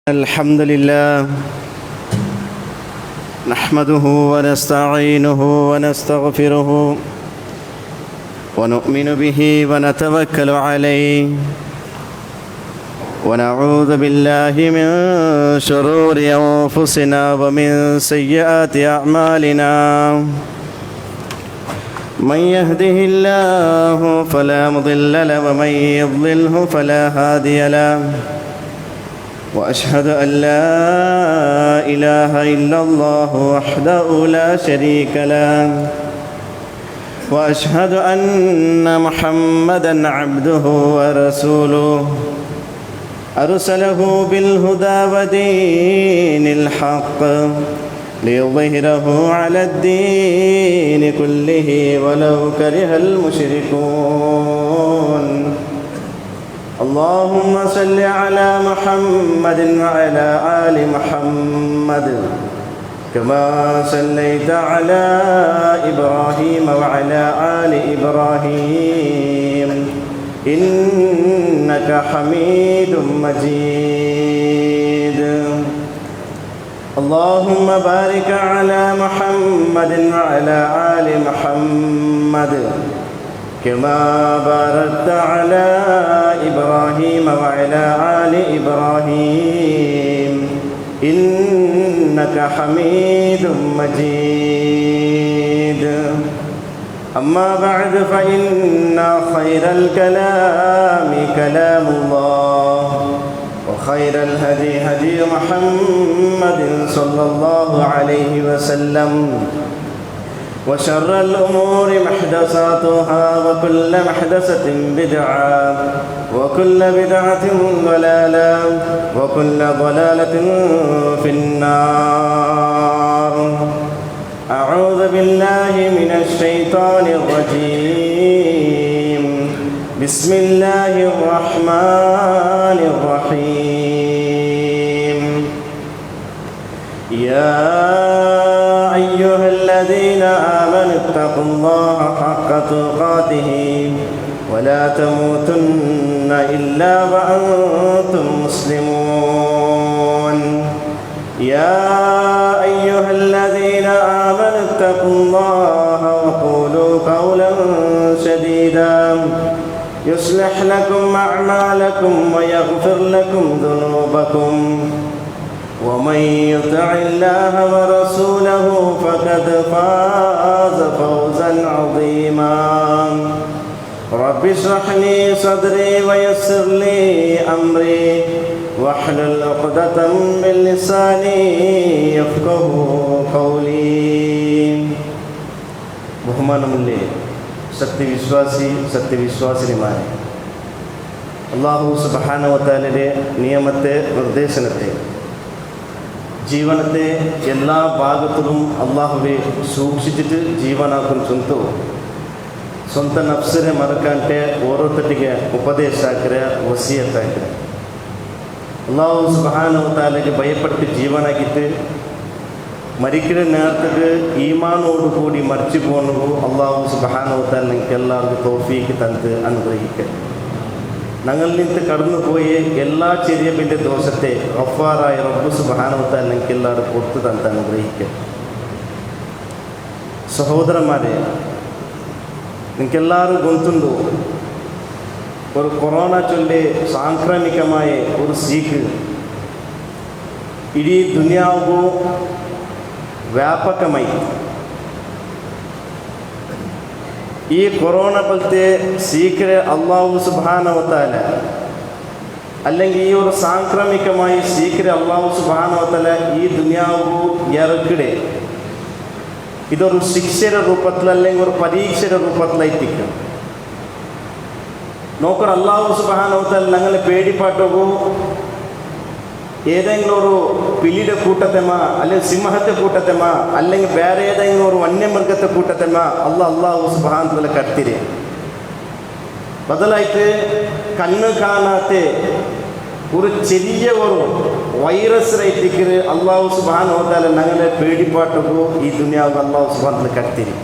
الحمد لله نحمده ونستعينه ونستغفره ونؤمن به ونتوكل عليه ونعوذ بالله من شرور أنفسنا ومن سيئات أعمالنا من يهده الله فلا مضل له ومن يضلله فلا هادي له وأشهد أن لا إله إلا الله وحده لا شريك له وأشهد أن محمدًا عبده ورسوله أرسله بالهدى ودين الحق ليظهره على الدين كله ولو كره المشركون اللهم صل على محمد وعلى آل محمد كما صليت على إبراهيم وعلى آل إبراهيم إنك حميد مجيد اللهم بارك على محمد وعلى آل محمد كما باركت على إبراهيم وعلى آل إبراهيم إنك حميد مجيد أما بعد فإن خير الكلام كلام الله وخير الهدي هدي محمد صلى الله عليه وسلم وشر الأمور محدثاتها وكل محدثة بدعة وكل بدعة ضلالة وكل ضلالة في النار أعوذ بالله من الشيطان الرجيم بسم الله الرحمن الرحيم يا أيها الذين آمنوا اتقوا الله حق تقاته ولا تموتن إلا وأنتم مسلمون يا أيها الذين آمنوا اتقوا الله وقولوا قولا سديدا يصلح لكم أعمالكم ويغفر لكم ذنوبكم ومن يطع الله ورسوله فقد فاز فوزا عظيما رب اشرح لي صدري ويسر لي أمري واحلل عقدة من لساني يفقهوا قولي ബഹുമാനമുള്ളേ സത്യവിശ്വാസിനിമാരെ അല്ലാഹു സുബ്ഹാനഹു വ തആലയുടെ നിയമത്തെ നിർദ്ദേശനത്തെ ಜೀವನತೆ ಎಲ್ಲ ಭಾಗದಲ್ಲೂ ಅಲ್ಲಾಹುವೆ ಸೂಕ್ಷಿಸಿಟ್ಟು ಜೀವನ ಹಾಕೊಂಡು ಸ್ವಂತ ನಫ್ಸರೆ ಮರಕಂಟೆ ಓರೋತಟ್ಟಿಗೆ ಉಪದೇಶ ಹಾಕಿರೆ ವಸಿಯತ್ ಹಾಕಿರೆ ಅಲ್ಲಾಹು ಸುಬ್ಹಾನಹು ವ ತಆಲಗೆ ಭಯಪಟ್ಟು ಜೀವನ ಆಗಿತ್ತು മരിക്കുന്ന നേരത്തേക്ക് ഈമാനോട് കൂടി മരിച്ചു പോകുന്നു അല്ലാഹു സുബ്ഹാനഹു വ തആല നിങ്ങൾക്ക് എല്ലാവർക്കും തൗഫീഖ് തന്ന് അനുഗ്രഹിക്കട്ടെ ഞങ്ങളിൽ നിന്ന് കടന്നുപോയ എല്ലാ ചെറിയ വലിയ ദോഷത്തെ ഗഫാറായ റബ്ബ് സുബ്ഹാനഹു വ തആല നിങ്ങൾക്ക് എല്ലാവർക്കും പുറത്തു തന്ന് അനുഗ്രഹിക്കട്ടെ. സഹോദരന്മാരെ, നിങ്ങൾക്കെല്ലാവരും ഗൊಂತುಂಡು ഒരു കൊറോണ ചൊല്ലി സാംക്രാമികമായ ഒരു സീക്ക് ಇಡೀ ದುನಿಯಾಗೂ ವ್ಯಾಪಕಮೈ ಈ ಕೊರೋನಾ ಬಲ್ತೆ സീക്രെ അല്ലാഹു സുബ്ഹാനഹു വ തആല അല്ലെങ്കിൽ ഈ ഒരു സാംക്രമികമായി സീക്രെ അല്ലാഹു സുബ്ഹാനഹു വ തആല ഈ ദുനിയാവു ഇറക്കിടെ ഇതൊരു ശിക്ഷയുടെ രൂപത്തിൽ അല്ലെങ്കിൽ ഒരു പരീക്ഷയുടെ രൂപത്തിലായിരിക്കും. നോക്കർ അല്ലാഹു സുബ്ഹാനഹു വ തആല ഞങ്ങളെ പേടിപ്പാട്ടോകൂ ഏതെങ്കിലും ഒരു പിലിയുടെ കൂട്ടത്തെമ അല്ലെങ്കിൽ സിംഹത്തെ കൂട്ടത്തെമ അല്ലെങ്കിൽ വേറെ ഏതെങ്കിലും ഒരു വന്യമൃഗത്തെ കൂട്ടത്തെമ അല്ലാഹു സുബ്ഹാനഹു വ തആല കടത്തിരെ ബദലായിട്ട് കണ്ണ് കാണാത്ത ഒരു ചെറിയ ഒരു വൈറസ് റൈറ്റിക്ക് അല്ലാഹു സുബ്ഹാനഹു വ തആല ഞങ്ങളെ പേടിപ്പാട്ടോകൂ ഈ ദുനിയാവ് അല്ലാഹു സുബ്ഹാനഹു വ തആല കടത്തിരെ.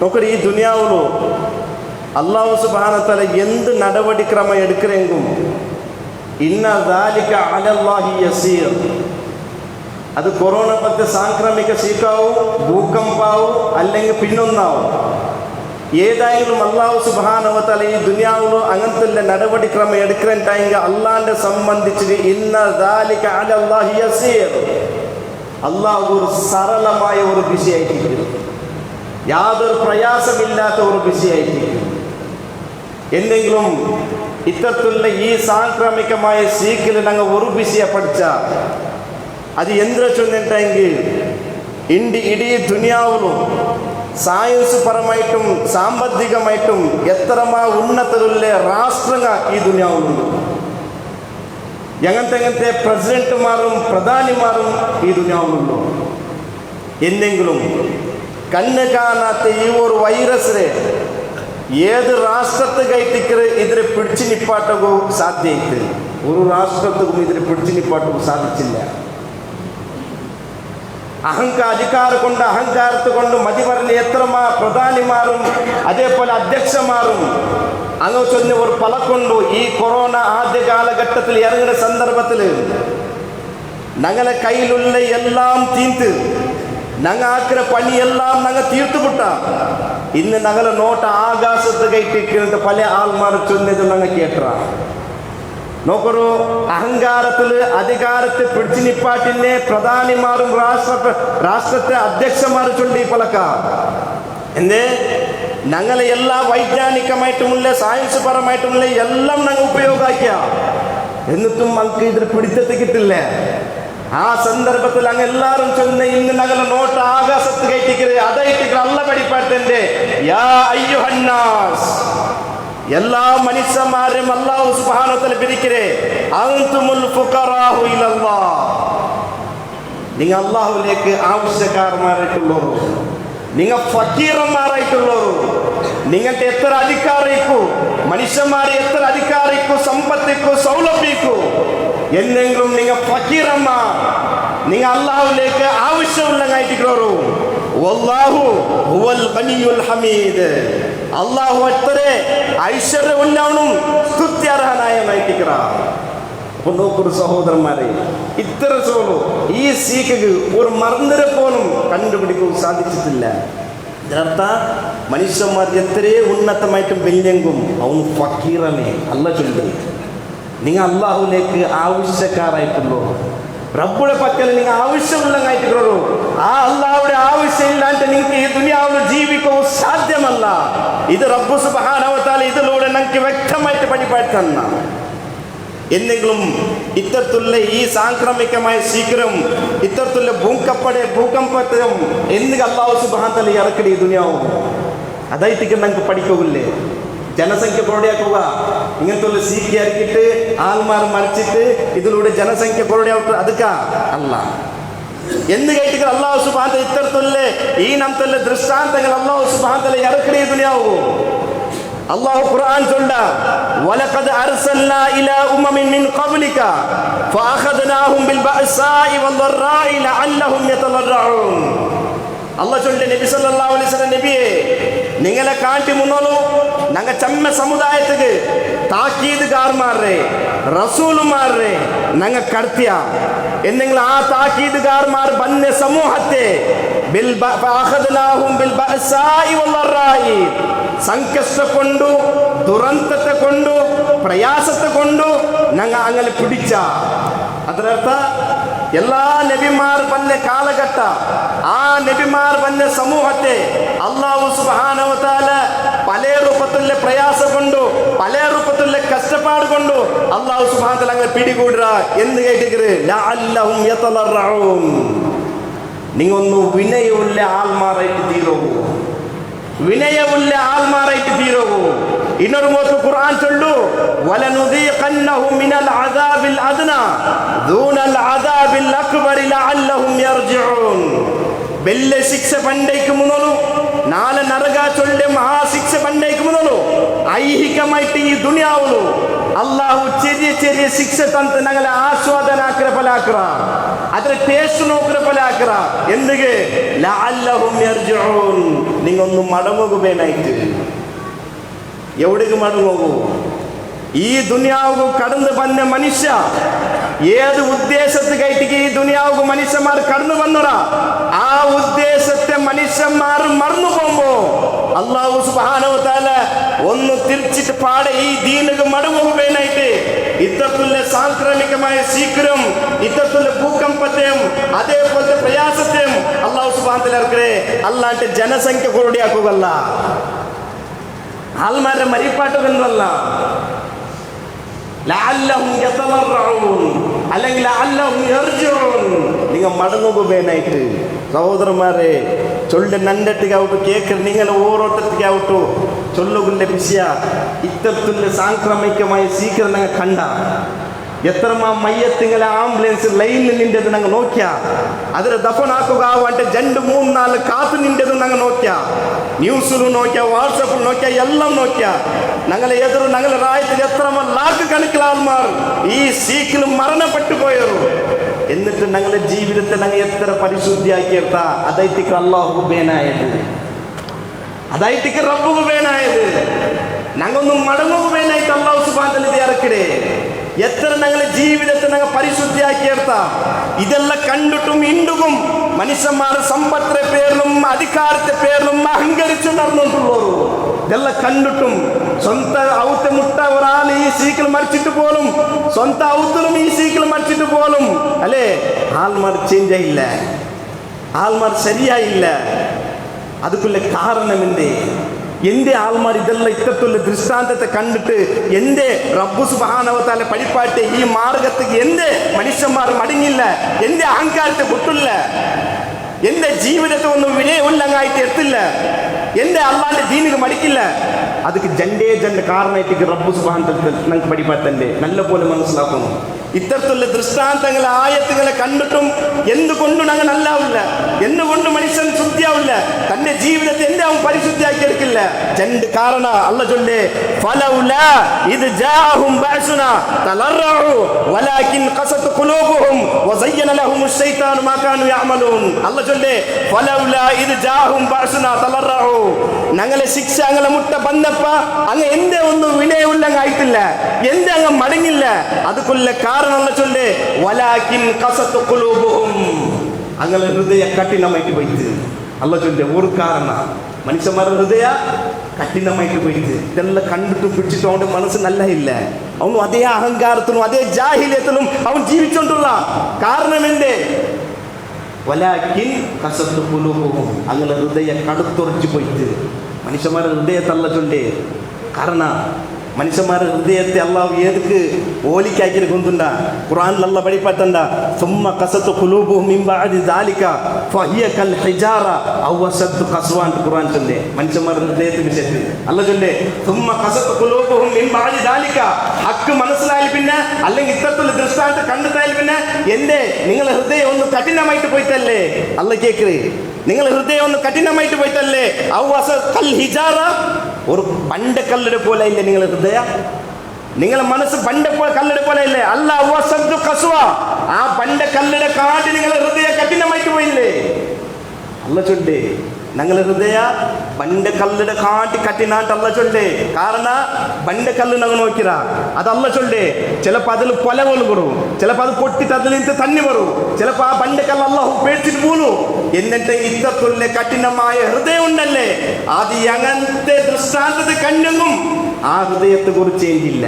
നോക്കർ ഈ ദുനിയാവിലു അല്ലാഹു സുബ്ഹാനഹു വ തആല എന്ത് നടപടിക്രമം എടുക്കരെങ്കും ഇന്ന ദാലിക അലല്ലാഹി യസീർ. അത് കൊറോണ പറ്റി സാംക്രമിക സീക്കാവും, ഭൂകമ്പാവും, അല്ലെങ്കിൽ പിന്നൊന്നാവും. ഏതായാലും അള്ളാഹു സുബ്ഹാനഹു വ തആല ഈ ദുനിയാവിൽ അങ്ങനത്തെ നടപടിക്രമം എടുക്കാനായെങ്കിൽ അള്ളാഹിനെ സംബന്ധിച്ച് ഇന്ന ദാലിക അലല്ലാഹി യസീർ, അള്ളാഹു ഒരു സരളമായ ഒരു വിഷയമായിരിക്കും, യാതൊരു പ്രയാസമില്ലാത്ത ഒരു വിഷയമായിരിക്കും. എന്തെങ്കിലും ഇത്തരത്തിലുള്ള ഈ സാംക്രമികമായ സീക്കിൽ ഞങ്ങൾ ഒരു വിഷയം പഠിച്ചാൽ അത് എന്തിനാ ചൊന്നിട്ടെങ്കിൽ ഇടീ ദുനിയാവിലും സയൻസ് പരമായിട്ടും സാമ്പത്തികമായിട്ടും എത്രമാ ഉന്നതരുള്ള രാഷ്ട്രങ്ങൾ ഈ ദുനിയാവിലുണ്ട്. എങ്ങനത്തെ പ്രസിഡന്റുമാരും പ്രധാനിമാരും ഈ ദുനിയാവിലുള്ളൂ. എന്തെങ്കിലും കണ്ണ് കാണാത്ത ഈ ഒരു വൈറസിനെ ഏത് രാഷ്ട്രത്തെ കയറ്റിക്കറ് ഇതിനെ പിടിച്ചു നിപ്പാട്ടകോ സാധ്യമായിട്ട് ഒരു രാഷ്ട്രത്തിനും ഇതിനെ പിടിച്ചു നിപ്പാട്ടകോ സാധിച്ചില്ല. അധികാരം കൊണ്ട് അഹങ്കാരത്തെ കൊണ്ട് മതി പറഞ്ഞ എത്രമാ പ്രധാനിമാരും അതേപോലെ അധ്യക്ഷന്മാരും അങ്ങ് ചൊന്ന ഒരു പലക്കൊണ്ടു ഈ കൊറോണ ആദ്യ കാലഘട്ടത്തിൽ ഇറങ്ങുന്ന സന്ദർഭത്തിൽ ഞങ്ങളെ കയ്യിലുള്ള എല്ലാം തീർത്ത് ഞങ്ങൾ ആക്കുന്ന പണിയെല്ലാം ഞങ്ങൾ തീർത്തുവിട്ട ഇന്ന് ഞങ്ങളെ നോട്ട ആകാശത്ത് കയറ്റിക്കുന്നത് പല ആൾമാർ ചൊന്നത് ഞങ്ങൾ കേട്ട നോക്കൊരു അഹങ്കാരത്തിൽ അധികാരത്തെ പിടിച്ചു നിപ്പാട്ടിനെ പ്രധാനിമാരും രാഷ്ട്രത്തെ അധ്യക്ഷന്മാർ ചൊല്ലി പലക്ക എന്തേ ഞങ്ങളെ എല്ലാ വൈജ്ഞാനികമായിട്ടുമുള്ള സയൻസ് പരമായിട്ടുമുള്ള എല്ലാം ഞങ്ങൾ ഉപയോഗമാക്കിയ എന്നിട്ടും നമുക്ക് ഇതിന് പിടിച്ചെത്തി കിട്ടില്ല. ആ സന്ദർഭത്തിൽ അങ്ങ് എല്ലാവരും ചൊന്ന ഇന്ന് ഞങ്ങളെ നോട്ട ആകാശത്ത് കയറ്റിക്കരുത് അതായിട്ട് അല്ല പഠിപ്പാട്ടെ യാ അയ്യുഹന്നാസ്, എല്ലാ മനുഷ്യന്മാരും അല്ലാഹു സുബ്ഹാനഹു വ തആല പിരിക്കരെ അൻതുമുൽ ഫുഖറാഹു ഇലല്ലാഹ്, നിങ്ങൾ അല്ലാഹുവിലേക്ക് ആവശ്യക്കാരന്മാരായിട്ടുള്ളവർ, നിങ്ങൾ ഫക്കീറന്മാരായിട്ടുള്ളവർ. നിങ്ങൾക്ക് എത്ര അധികാരിക്കൂ മനുഷ്യന്മാരെ എത്ര അധികാരിക്കൂ സമ്പത്തിക്കൂ സൗലഭ്യക്കൂ എന്തെങ്കിലും നിങ്ങൾ ഫക്കീറന്മാർ, നിങ്ങൾ അല്ലാഹുവിലേക്ക് ആവശ്യമുള്ളതായിട്ടുള്ളവർ. വല്ലാഹു ഹുവൽ ഗനിയുൽ ഹമീദ്, അല്ലാഹു അത്രേ ഐശ്വര്യമുള്ളവനും സ്തുത്യർഹനായവനായിട്ടിരിക്കുക. അപ്പൊ നോക്കൊരു സഹോദരന്മാരെ, ഇത്ര സോളു ഈ സീക്ക് ഒരു മർന്നരെ പോലും കണ്ടുപിടിക്കാൻ സാധിച്ചിട്ടില്ല. ഇതിനർത്ഥ മനുഷ്യന്മാർ എത്രയോ ഉന്നതമായിട്ടും വലിയെങ്കും അവൻ ഫക്കീറനെ അല്ല ചൊല്ലുന്നത്. നിങ്ങൾ അല്ലാഹുവിലേക്ക് ആവശ്യക്കാരായിട്ടുള്ളൂ, റബ്ബുടെ പക്കൽ നിങ്ങൾ ആവശ്യമുള്ളതായിട്ടുള്ളൂ. ആ അല്ലാഹുവിന്റെ ആവശ്യമില്ലാണ്ട് നിങ്ങൾക്ക് ഈ ദുനിയാവിൽ ജീവിക്കാൻ സാധ്യമല്ല. ഇത് റബ്ബ് സുബ്ഹാനഹു വ തആല ഇതിലൂടെ നമുക്ക് വ്യക്തമായിട്ട് പഠിപ്പാടുന്ന എന്തെങ്കിലും ഇത്തരത്തിലുള്ള ഈ സാംക്രമികമായ ശീഘ്രം ഇത്തരത്തിലുള്ള ഭൂകമ്പത്തിലും എന്ത് അല്ലാഹു സുബ്ഹാനഹു വ തആല ഇറക്കടി ഈ ദുനിയാവും അതായിട്ട് നമുക്ക് പഠിക്കില്ലേ. ജനസംഖ്യ കുറയാക്കുക ഇങ്ങനത്തെ സീക്കി ഇറക്കിയിട്ട് ആൾമാർ മരിച്ചിട്ട് ഇതിലൂടെ ജനസംഖ്യ കുറയാവട്ടെ അതുക്ക അല്ല എന്ന് കേട്ടിട്ട് അല്ലാഹു സുബ്ഹാനഹു വ തആല ഇത്തരത്തിലുള്ള ഈ നംതല്ല ദൃഷ്ടാന്തങ്ങൾ അല്ലാഹു സുബ്ഹാനഹു വ തആല ഇറക്കടി ദുനിയാവു. അല്ലാഹു ഖുർആൻ ചൊല്ല വലഖദ് അർസൽനാ ഇലാ ഉമ്മമിൻ മിൻ ഖബ്ലിക ഫഅഖദ്നാഹും ബിൽ ബഅസാഇ വദ്ദറാഇ ലഅല്ലഹും യതളറഊൻ. അല്ലാഹു ചൊല്ല നബി സല്ലല്ലാഹു അലൈഹി വസല്ലം നബിയെ നിങ്ങളെ കാട്ടി മുന്നോളൂ ഞങ്ങൾ ചമ്മ സമുദായത്തിക്ക് താക്കീതുകാർമാരെ റസൂലുമാരെ ഞങ്ങൾ കടത്തിയ എന്നെങ്കിൽ ആ താക്കീതുകാർമാർ ബന്ന സമൂഹത്തെ സംകഷ്ട കൊണ്ടു ദുരന്തത്തെ കൊണ്ടു പ്രയാസത്തെ കൊണ്ടു ഞങ്ങൾ അങ്ങനെ പിടിച്ച അതിനർത്ഥ എല്ലാ നബിമാർ വന്ന കാലഘട്ട ആ നബിമാർ വന്ന സമൂഹത്തെ അല്ലാഹു സുബ്ഹാനഹു വ തആല പല രൂപത്തിലുള്ള പ്രയാസം കൊണ്ടു പല രൂപത്തിലുള്ള കഷ്ടപ്പാട് കൊണ്ടു അല്ലാഹു സുബ്ഹാനഹു വ തആല അങ്ങനെ പിടികൂടുക എന്ന് കേട്ടിട്ട് ലഅല്ലഹും യതളറഊൻ. നിങ്ങൊന്ന് വിനയമുള്ള ആൾമാരായിട്ട് തീരൂ, വിനയമുള്ള ആൾമാരായിട്ട് തീരൂ. ഇന്നൊരു മോത്ത് ഖുർആൻ ചൊല്ലു വലനുദീഖന്നഹും മിനൽ അദാബിൽ അദ്നാ ദൂനൽ അദാബിൽ അക്ബർ ലഅല്ലഹും യർജിഊൻ. വലിയ ശിക്ഷ പണ്ടേക്ക് മുന്നോളൂ നാളെ നരക ചൊല്ലെ മഹാശിക്ഷ പണ്ടേക്ക് മുന്നോളൂ ഐഹികമായിട്ട് ഈ ദുനിയാവുള്ളൂ അല്ലാഹു ചെറിയ ചെറിയ ശിക്ഷ തന്ന് ഞങ്ങളെ ആസ്വാദനാക്കര പലാക്കറ അതിന് ടേസ്റ്റ് നോക്കര പലാക്കറ എന്തുകെ ലഅല്ലഹും യർജിഊൻ. നിങ്ങൊന്ന് മടങ്ങുകയായിട്ട് എവിടേക്ക് മടങ്ങൂ? ഈ ദുനിയാവ് കടന്നു വന്ന മനുഷ്യ ഏത് ഉദ്ദേശത്തിലേക്ക് ഈ ദുനിയാവ് മനുഷ്യന്മാർ കടന്നു വന്നടാ, ആ ഉദ്ദേശത്തെ മനുഷ്യന്മാർ മറന്നു പോകുമ്പോ അല്ലാഹു സുബ്ഹാനഹു വ തആല ഒന്ന് തിരിച്ചിട്ട് പാടെ ഈ ദീനക്ക് മടങ്ങുവാനായിട്ട് ഇത്തരത്തിലുള്ള സാംക്രമികമായ ശീഘ്രം, ഇത്തരത്തിലുള്ള ഭൂകമ്പത്തെയും അതേപോലത്തെ പ്രയാസത്തെയും അല്ലാഹു സുബ്ഹാനഹു വ തആല ഇറക്കേ. അല്ലാണ്ട് ജനസംഖ്യ കൂടിയാക്കുകയല്ല, ആൾമാരുടെ മരിപ്പാട്ടുകളല്ല, ലഅല്ലഹും യതളറഊൻ അല്ലെങ്കിൽ ലഅല്ലഹും യർജിഊൻ. നിങ്ങൾ മടങ്ങുകയായിട്ട് സഹോദരന്മാരെ ചൊല്ല നണ്ടട്ടിಗಾವಟ್ಟು കേൾക്കൽ നിങ്ങൾ ഓരോരുത്തർക്കാവಟ್ಟು ചൊല്ലുകളുടെ വിഷയ ഇത്തരത്തിലുള്ള സാംക്രമികമായ ശീഘ്രം ഞങ്ങൾ കണ്ട എത്ര മയ്യത്തിങ്ങളെ ആംബുലൻസ് ലൈനിൽ നിന്നത് ഞങ്ങൾ നോക്കിയ ಅದರ ದಫನಾಕುಗ అంటే 2-3-4 കാത്തു നിന്നത് ഞങ്ങൾ നോക്കിയ ന്യൂസിലും നോക്കിയ വാട്സപ്പിൽ നോക്കിയ എല്ലാം നോക്കിയ ഞങ്ങളെ എതിർ ഞങ്ങളെ രാജ്യത്തിൽ എത്ര ലാക്ക് കണക്കിൽ ആൾമാർ ഈ സീക്കിൽ മരണപ്പെട്ടു പോയರು. എന്നിട്ട് ഞങ്ങളുടെ ജീവിതത്തെ ഞങ്ങൾ എത്ര പരിശുദ്ധിയാക്കിയെടുത്ത അതൈത്തിക്ക് അല്ലാഹു ബേനായത്, അതൈത്തിക്ക് റബ്ബു ബേനായത്. ഞങ്ങളൊന്നും മടങ്ങുകയായിട്ട് അല്ലാഹു സുബ്ഹാനഹു വ തആല ഇറക്കടേ. എത്ര ഞങ്ങളുടെ ജീവിതത്തെ ഞങ്ങൾ പരിശുദ്ധിയാക്കിയെടുത്ത ഇതെല്ലാം കണ്ടിട്ടും ഇണ്ടുകും മനുഷ്യന്മാർ സമ്പത്തിന്റെ പേരിലും അധികാരത്തെ പേരിലും അഹങ്കരിച്ചു നടന്നുകൊണ്ടുള്ളവർ. ഇതെല്ലാം കണ്ടിട്ടും സ്വന്തം ഔത്ത് മുട്ട ഒരാൾ ഈ സീക്കിൽ മരിച്ചിട്ട് പോലും, സ്വന്തം ഔത്തിലും ഈ സീക്കിൽ മരിച്ചിട്ട് പോലും അല്ലേ ആൾമാർ ചേഞ്ച് ആയില്ല, ആൾമാർ ശരിയായില്ല. അതുക്കുള്ള കാരണമെന്തേ? എന്റെ ആൾമാർ ഇതെല്ലാം ഇത്തരത്തിലുള്ള ദൃഷ്ടാന്തത്തെ കണ്ടിട്ട് എന്റെ റബ്ബു സുബ്ഹാനഹു വ തആല പഠിപ്പാട്ടെ ഈ മാർഗത്തേക്ക് എന്റെ മനുഷ്യന്മാർ മടങ്ങില്ല, എന്റെ അഹങ്കാരത്തെ വിട്ടില്ല, എന്റെ ജീവിതത്തെ ഒന്നും വിനയുള്ളങ്ങായിട്ട് എത്തില്ല, എന്റെ അള്ളാന്റെ ദീനിക്ക് മടിക്കില്ല. ಅದಕ್ಕೆ ಜಂಡ ಕಾರಣಕ್ಕೆ റബ്ബു സുബ്ഹാനഹു വ തആല നമുക്ക് പഠിപ്പാട്ടല്ലേ നല്ല പോലെ മനസ്സിലാക്കുന്നു. ഇത്തരത്തിലുള്ള ദൃഷ്ടാന്തങ്ങളെ ആയത്തുകളെ കണ്ടിട്ടും എന്തുകൊണ്ട് ഞങ്ങൾ നല്ലാവില്ല, എന്തുകൊണ്ട് മനുഷ്യൻ ശുദ്ധിയാവില്ല, തന്റെ ജീവിതത്തെ എന്റെ അവൻ പരിശുദ്ധിയാക്കി എടുക്കില്ല. രണ്ട് കാരണം അല്ല ചൊല്ലേ ഫലൗലാ ഇദ് ജാഅഹും ബഅസുനാ തലറഉ വലാകിൻ ഖസത് ഖുലൂബുഹും വസയ്യന ലഹുമുശ് ശൈത്താനു മാ കാനൂ യഅമലൂൻ. അല്ല ചൊല്ലേ ഫലൗലാ ഇദ് ജാഅഹും ബഅസുനാ തലറഉ. ഞങ്ങളെ ശിക്ഷ ഞങ്ങളെ മുട്ട ബന്നപ്പ അങ്ങ് എന്റെ ഒന്നും വിനയുള്ളങ്ങായിട്ടില്ല, എന്റെ അങ്ങ് മടങ്ങില്ല. അതുകൊള്ള കാരണമുള്ള ചൊല്ലേ വലാകിൻ ഖസത് ഖുലൂബുഹും. അങ്ങനെ ഹൃദയ കഠിനമായിട്ട് പോയിട്ട് അല്ല ചൊല്ലേ ഒരു കാരണ മനുഷ്യന്മാരുടെ ഹൃദയ കഠിനമായിട്ട് പോയിട്ട് ഇതെല്ലാം കണ്ടിട്ട് പിടിച്ചിട്ട് അവന്റെ മനസ്സ് നല്ല ഇല്ല. അവനും അതേ അഹങ്കാരത്തിലും അതേ ജാഹിലിയത്തിലും അവൻ ജീവിച്ചോണ്ടുള്ള കാരണം എന്തേ? വലാകിൻ ഖസത് ഖുലൂബുഹും. അങ്ങനെ ഹൃദയ കടുത്തുറച്ചു പോയിട്ട് മനുഷ്യന്മാരുടെ ഹൃദയത്തല്ല ചൊല്ലേ. കാരണം മനുഷ്യന്മാരുടെ ഹൃദയത്തെ അള്ളാഹു ഏതൊക്കെ ഓലിക്കാക്കി കൊണ്ടുണ്ട ഖുർആനിൽ അല്ലാഹു പഠിപ്പാട്ടണ്ട സുമ്മ ഖസത് ഖുലൂബുഹും മിൻ ബഅദി ദാലിക ഫഹിയ കൽ ഹിജാറ ഔ അശദ്ദു ഖസ്വാൻ. ഖുർആൻ ചൊല്ലേ മനുഷ്യന്മാരുടെ ഹൃദയത്തെ വിഷയത്തിൽ അല്ലാഹു ചൊല്ലേ സുമ്മ ഖസത് ഖുലൂബുഹും മിൻ ബഅദി ദാലിക. ഹക്ക് മനസ്സിലായാൽ പിന്നെ അല്ലെങ്കിൽ ഇത്തരത്തിലുള്ള ദൃഷ്ടാന്തം കണ്ടെത്താൽ പിന്നെ എന്റെ നിങ്ങളുടെ ഹൃദയം ഒന്ന് കഠിനമായിട്ട് പോയിട്ടല്ലേ അല്ലാഹു കേൾക്കേ, നിങ്ങളുടെ ഹൃദയം ഒന്ന് കഠിനമായിട്ട് പോയിട്ടല്ലേ ഔ അശദ്ദു കൽ ഹിജാറ. ഒരു പണ്ടക്കല്ലിടെ പോലെ ഇല്ലേ നിങ്ങളുടെ ഹൃദയം, നിങ്ങളുടെ മനസ്സ് കല്ലിടെ പോലെ ഇല്ലേ? അല്ല ആ പണ്ടക്കല്ലിടെ കാട്ടി നിങ്ങളുടെ ഹൃദയം കഠിനമായിട്ട് പോയില്ലേ? അല്ല ചൊല്ലേ ഞങ്ങളുടെ ഹൃദയ പണ്ടക്കല്ലിടെ കാട്ടി കഠിനാട്ട് അല്ല ചൊല്ലേ. കാരണം പണ്ടക്കല്ല് ഞങ്ങൾ നോക്കിറ അതല്ല ചൊല്ലേ. ചിലപ്പോൾ അതിൽ പൊലകൾ വരും, ചിലപ്പോൾ അത് പൊട്ടിട്ട് അതിൽ നിന്ന് തന്നി വരും, ചിലപ്പോൾ ആ പണ്ടക്കല്ല് അല്ലാഹു പേടിച്ചിട്ട് പോലും. എന്നിട്ട് ഇത്തരത്തിലുള്ള കഠിനമായ ഹൃദയം ഉണ്ടല്ലേ, അത് അങ്ങനത്തെ ദൃഷ്ടാന്തത്തെ കണ്ടെന്നും ആ ഹൃദയത്തെ കുറിച്ച് ചേഞ്ചില്ല.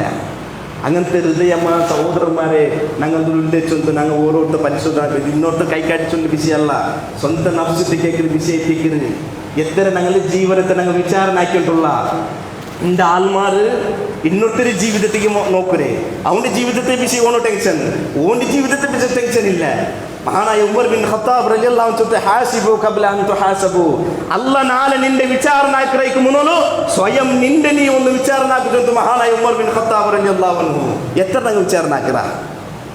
അങ്ങനത്തെ ഹൃദയമാ സഹോദരന്മാരെ ഞങ്ങളുടെ ഉദ്ദേശിച്ചൊന്ന് ഞങ്ങൾ ഓരോരുത്തർ പരിശോധന ഇന്നോട്ട് കൈക്കാടിച്ചൊന്ന് വിഷയമല്ല, സ്വന്തം നഫ്സത്തേക്ക് വിഷയത്തേക്കരുത്. എത്ര ഞങ്ങളുടെ ജീവനത്തെ ഞങ്ങൾ വിചാരണാക്കിയിട്ടുള്ള എൻ്റെ ആൾമാർ ഇന്നൊത്തൊരു ജീവിതത്തേക്ക് നോക്കരേ. അവൻ്റെ ജീവിതത്തെ വിഷയം ഓണോ ടെൻഷൻ, ഓൻ്റെ ജീവിതത്തെ വിഷയം ടെൻഷൻ ഇല്ല. മഹാനായ ഉമർ ബിൻ ഖത്താബ് റളിയല്ലാഹു അൻഹു ചൊല്ലുന്നു ഹാസിബു ഖബ്ല അൻ തുഹാസബു. അല്ലാഹ് നാളെ നിന്റെ വിചാരണാക്കറയ്ക്ക് മുന്നോലു സ്വയം നിന്റെ നീ ഒന്ന് വിചാരണാക്കുന്നു. മഹാനായ ഉമർ ബിൻ ഖത്താബ് റളിയല്ലാഹു അൻഹു എത്ര വിചാരണാക്കറ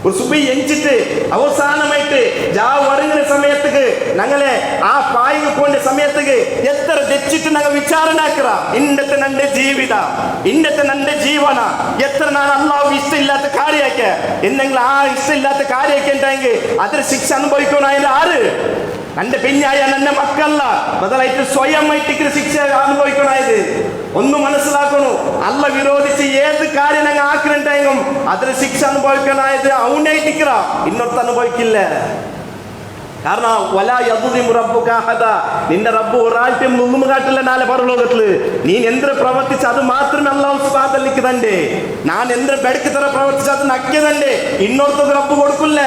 ഒരു സുബൈ എഞ്ചിട്ട് അവസാനമായിട്ട് ജാവ് ഇറങ്ങുന്ന സമയത്തേക്ക് ഞങ്ങളെ ആ പായിക പോണ്ട സമയത്തേക്ക് എത്ര തെച്ചിട്ട് ഞങ്ങൾ വിചാരണാക്കറ. ഇന്നത്തെ നന്റെ ജീവിത, ഇന്നത്തെ നന്റെ ജീവന എത്ര ഞാൻ അല്ലാഹു ഇഷ്ടമില്ലാത്ത കാര്യാക്ക എന്നെങ്കിൽ ആ ഇഷ്ടമില്ലാത്ത കാര്യമൊക്കെ ഉണ്ടെങ്കിൽ അതിന് ശിക്ഷ അനുഭവിക്കണ ആര്? എൻ്റെ പെഞ്ഞായ എൻ്റെ മക്കളല്ല, ബദലായിട്ട് സ്വയമായിട്ട് ശിക്ഷ അനുഭവിക്കണത്. ഒന്ന് മനസ്സിലാക്കണു. അല്ല വിരോധിച്ച് ഏത് കാര്യം ഞങ്ങൾ ആക്കിയിട്ടുണ്ടെങ്കിലും അതിന് ശിക്ഷ അനുഭവിക്കാനായത് അവനായിട്ടിക്കറ, ഇന്നൊരുത്ത് അനുഭവിക്കില്ല. കാരണം നിന്റെ റബ്ബ് ഒരാൾക്കും മുങ്ങും കാട്ടില്ല. നാളെ പരലോകത്തില് നീ എന്ത് പ്രവർത്തിച്ച് അത് മാത്രമേ അല്ലാഹു സുബ്ഹാനഹു വ തആല തന്റെ. ഞാൻ എന്ത് ബെടുക്കത്തറ പ്രവർത്തിച്ച് അത് നക്കിയതന്റെ, ഇന്നൊരുത്തത് റബ്ബ് കൊടുക്കില്ല.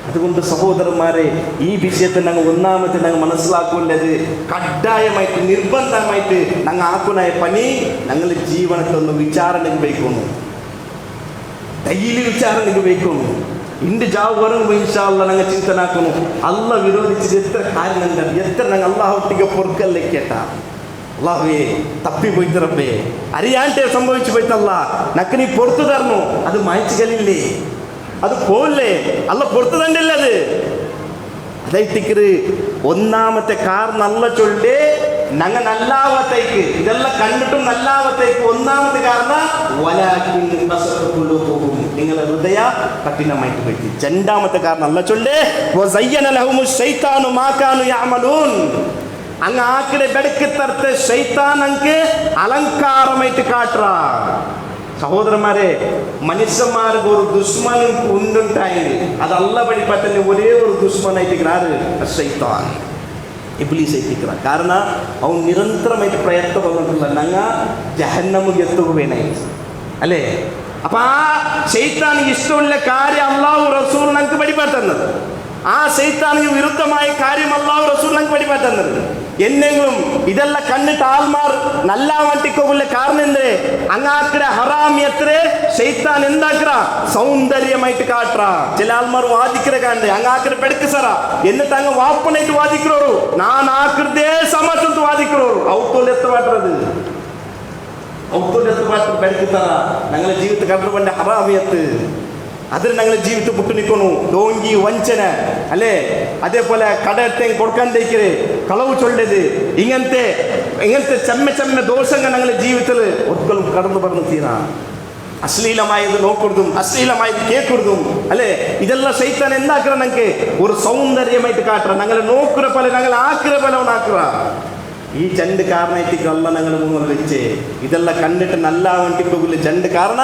അതുകൊണ്ട് സഹോദരന്മാരെ, ഈ വിഷയത്തിൽ ഞങ്ങൾ ഒന്നാമത്തെ ഞങ്ങൾ മനസ്സിലാക്കേണ്ടത് കഡ്ഡായമായിട്ട് നിർബന്ധമായിട്ട് ഞങ്ങൾ ആക്കുന്ന പണി ഞങ്ങൾ ജീവനത്തിൽ ഒന്ന് വിചാരണയ്ക്ക് വയ്ക്കുന്നു, ഡെയിലി വിചാരണയ്ക്ക് വയ്ക്കുന്നു. ഇന്റെ ജാവ് വരുമ്പോൾ ഇൻഷാ അല്ലാഹ് ഞങ്ങൾ ചിന്തനാക്കുന്നു. അല്ല വിരോധിച്ച് എത്ര കാര്യങ്ങൾ, എത്ര ഞങ്ങൾ അള്ളാഹുട്ടിക്ക് പൊറുക്കല്ലേ കേട്ടാ. അള്ളാഹുവേ തപ്പിപ്പോയിട്ട് റബ്ബേ, അറിയാണ്ടേ സംഭവിച്ചു പോയിട്ടല്ല, നക്ക് നീ പൊറത്തു തരണു. അത് മായ്ച്ചു കളില്ലേ, അത് പോലേ, അല്ല പുറത്തു തന്നെയല്ല. അത് അതായിട്ടിക്കറ് ഒന്നാമത്തെ കാരണം അല്ല ചൊല്ലേ ഞങ്ങൾ നല്ലാവത്തേക്ക് ഇതെല്ലാം കണ്ടിട്ടും നല്ലാവത്തേക്ക് ഒന്നാമത്തെ കാരണം നിങ്ങളെ ഹൃദയ കഠിനമായിട്ട് പറ്റി. രണ്ടാമത്തെ കാരണം അല്ല ചൊല്ലേ അങ്ങ് ആക്കിടെ ബെടക്ക് തരത്തെ ശൈത്താൻ അങ്ങ് അലങ്കാരമായിട്ട് കാട്ടുക. സഹോദരന്മാരെ, മനുഷ്യന്മാർക്ക് ഒരു ദുഷ്മനും ഉണ്ടുണ്ടായെങ്കിൽ അത് അല്ല പഠിപ്പറ്റ ഒരേ ഒരു ദുഷ്മനായിട്ട് ശൈത്താൻ, ഇബ്ലീസ് ആയിട്ടിരിക്കുക. കാരണം അവൻ നിരന്തരമായിട്ട് പ്രയത്നം വന്നിട്ടില്ല ഞങ്ങ ജഹന്നമുക്ക് എത്തുകയായിട്ട് അല്ലേ. അപ്പൊ ആ ശൈത്താനിക്ക് ഇഷ്ടമുള്ള കാര്യം അല്ലാഹു റസൂൽ ഞങ്ങൾക്ക് പഠിപ്പറ്റുന്നത്, ആ ശൈത്താനിക്ക് വിരുദ്ധമായ കാര്യം അല്ലാഹു റസൂൽ ഞങ്ങൾക്ക് പഠിപ്പറ്റുന്നത്. എന്നെങ്കിലും ഇതെല്ലാം കണ്ടിട്ട് ആൾമാർ നല്ല വണ്ടിക്കൊള്ള കാരണം എന്തേ, അങ്ങാക്കിടെ ഹറാമിയത്രേ ശൈത്താൻ എന്താക്കറ സൗന്ദര്യമായിട്ട് കാട്ടുക. ചില ആൾമാർ വാദിക്കറ കണ്ട് അങ്ങാക്കിടെ പെടുക്ക് സറ എന്നിട്ട് അങ്ങ് വാപ്പനായിട്ട് വാദിக்கிறോರು, ನಾನು ಆಕೃದೇ ಸಮಸ್ಯೆ ವಾದಿக்கிறೋರು. ಔತೋಲ್ ಎತ್ತಬಾಟ್ರದು, ಔತೋಲ್ ಎತ್ತಬಾಟ್ರು ಬೆಳಕಿತಾರ ഞങ്ങളെ ജീവിതത്തിൽ കണ്ടു പണ്ട ഹറാമിയത്ത്. അതിന് ഞങ്ങളെ ജീവിതത്തിൽ പുട്ടു നിൽക്കണു. ഡോങ്കി വഞ്ചന അല്ലേ, അതേപോലെ കടത്തെ കൊടുക്കാണ്ടേക്കര് കളവ് ചൊല്ലത്, ഇങ്ങനത്തെ ചെമ്മ ദോഷങ്ങൾ ഞങ്ങളുടെ ജീവിതത്തിൽ ഒരിക്കലും കടന്നു പറഞ്ഞു തീരാ. അശ്ലീലമായത് നോക്കുന്നതും അശ്ലീലമായത് കേൾക്കുന്നതും അല്ലേ, ഇതെല്ലാം ശൈത്താൻ എന്താക്കുക ഞങ്ങൾക്ക് ഒരു സൗന്ദര്യമായിട്ട് കാട്ടുക. ഞങ്ങളെ നോക്കുന്ന പോലെ ഞങ്ങൾ ആക്കുന്ന പോലെ ആക്കുക. ഈ രണ്ട് കാരണമായിട്ട് അല്ല ഞങ്ങൾ മുന്നിൽ വെച്ച് ഇതെല്ലാം കണ്ടിട്ട് നല്ല വണ്ടിക്കൊല്ല. രണ്ട് കാരണ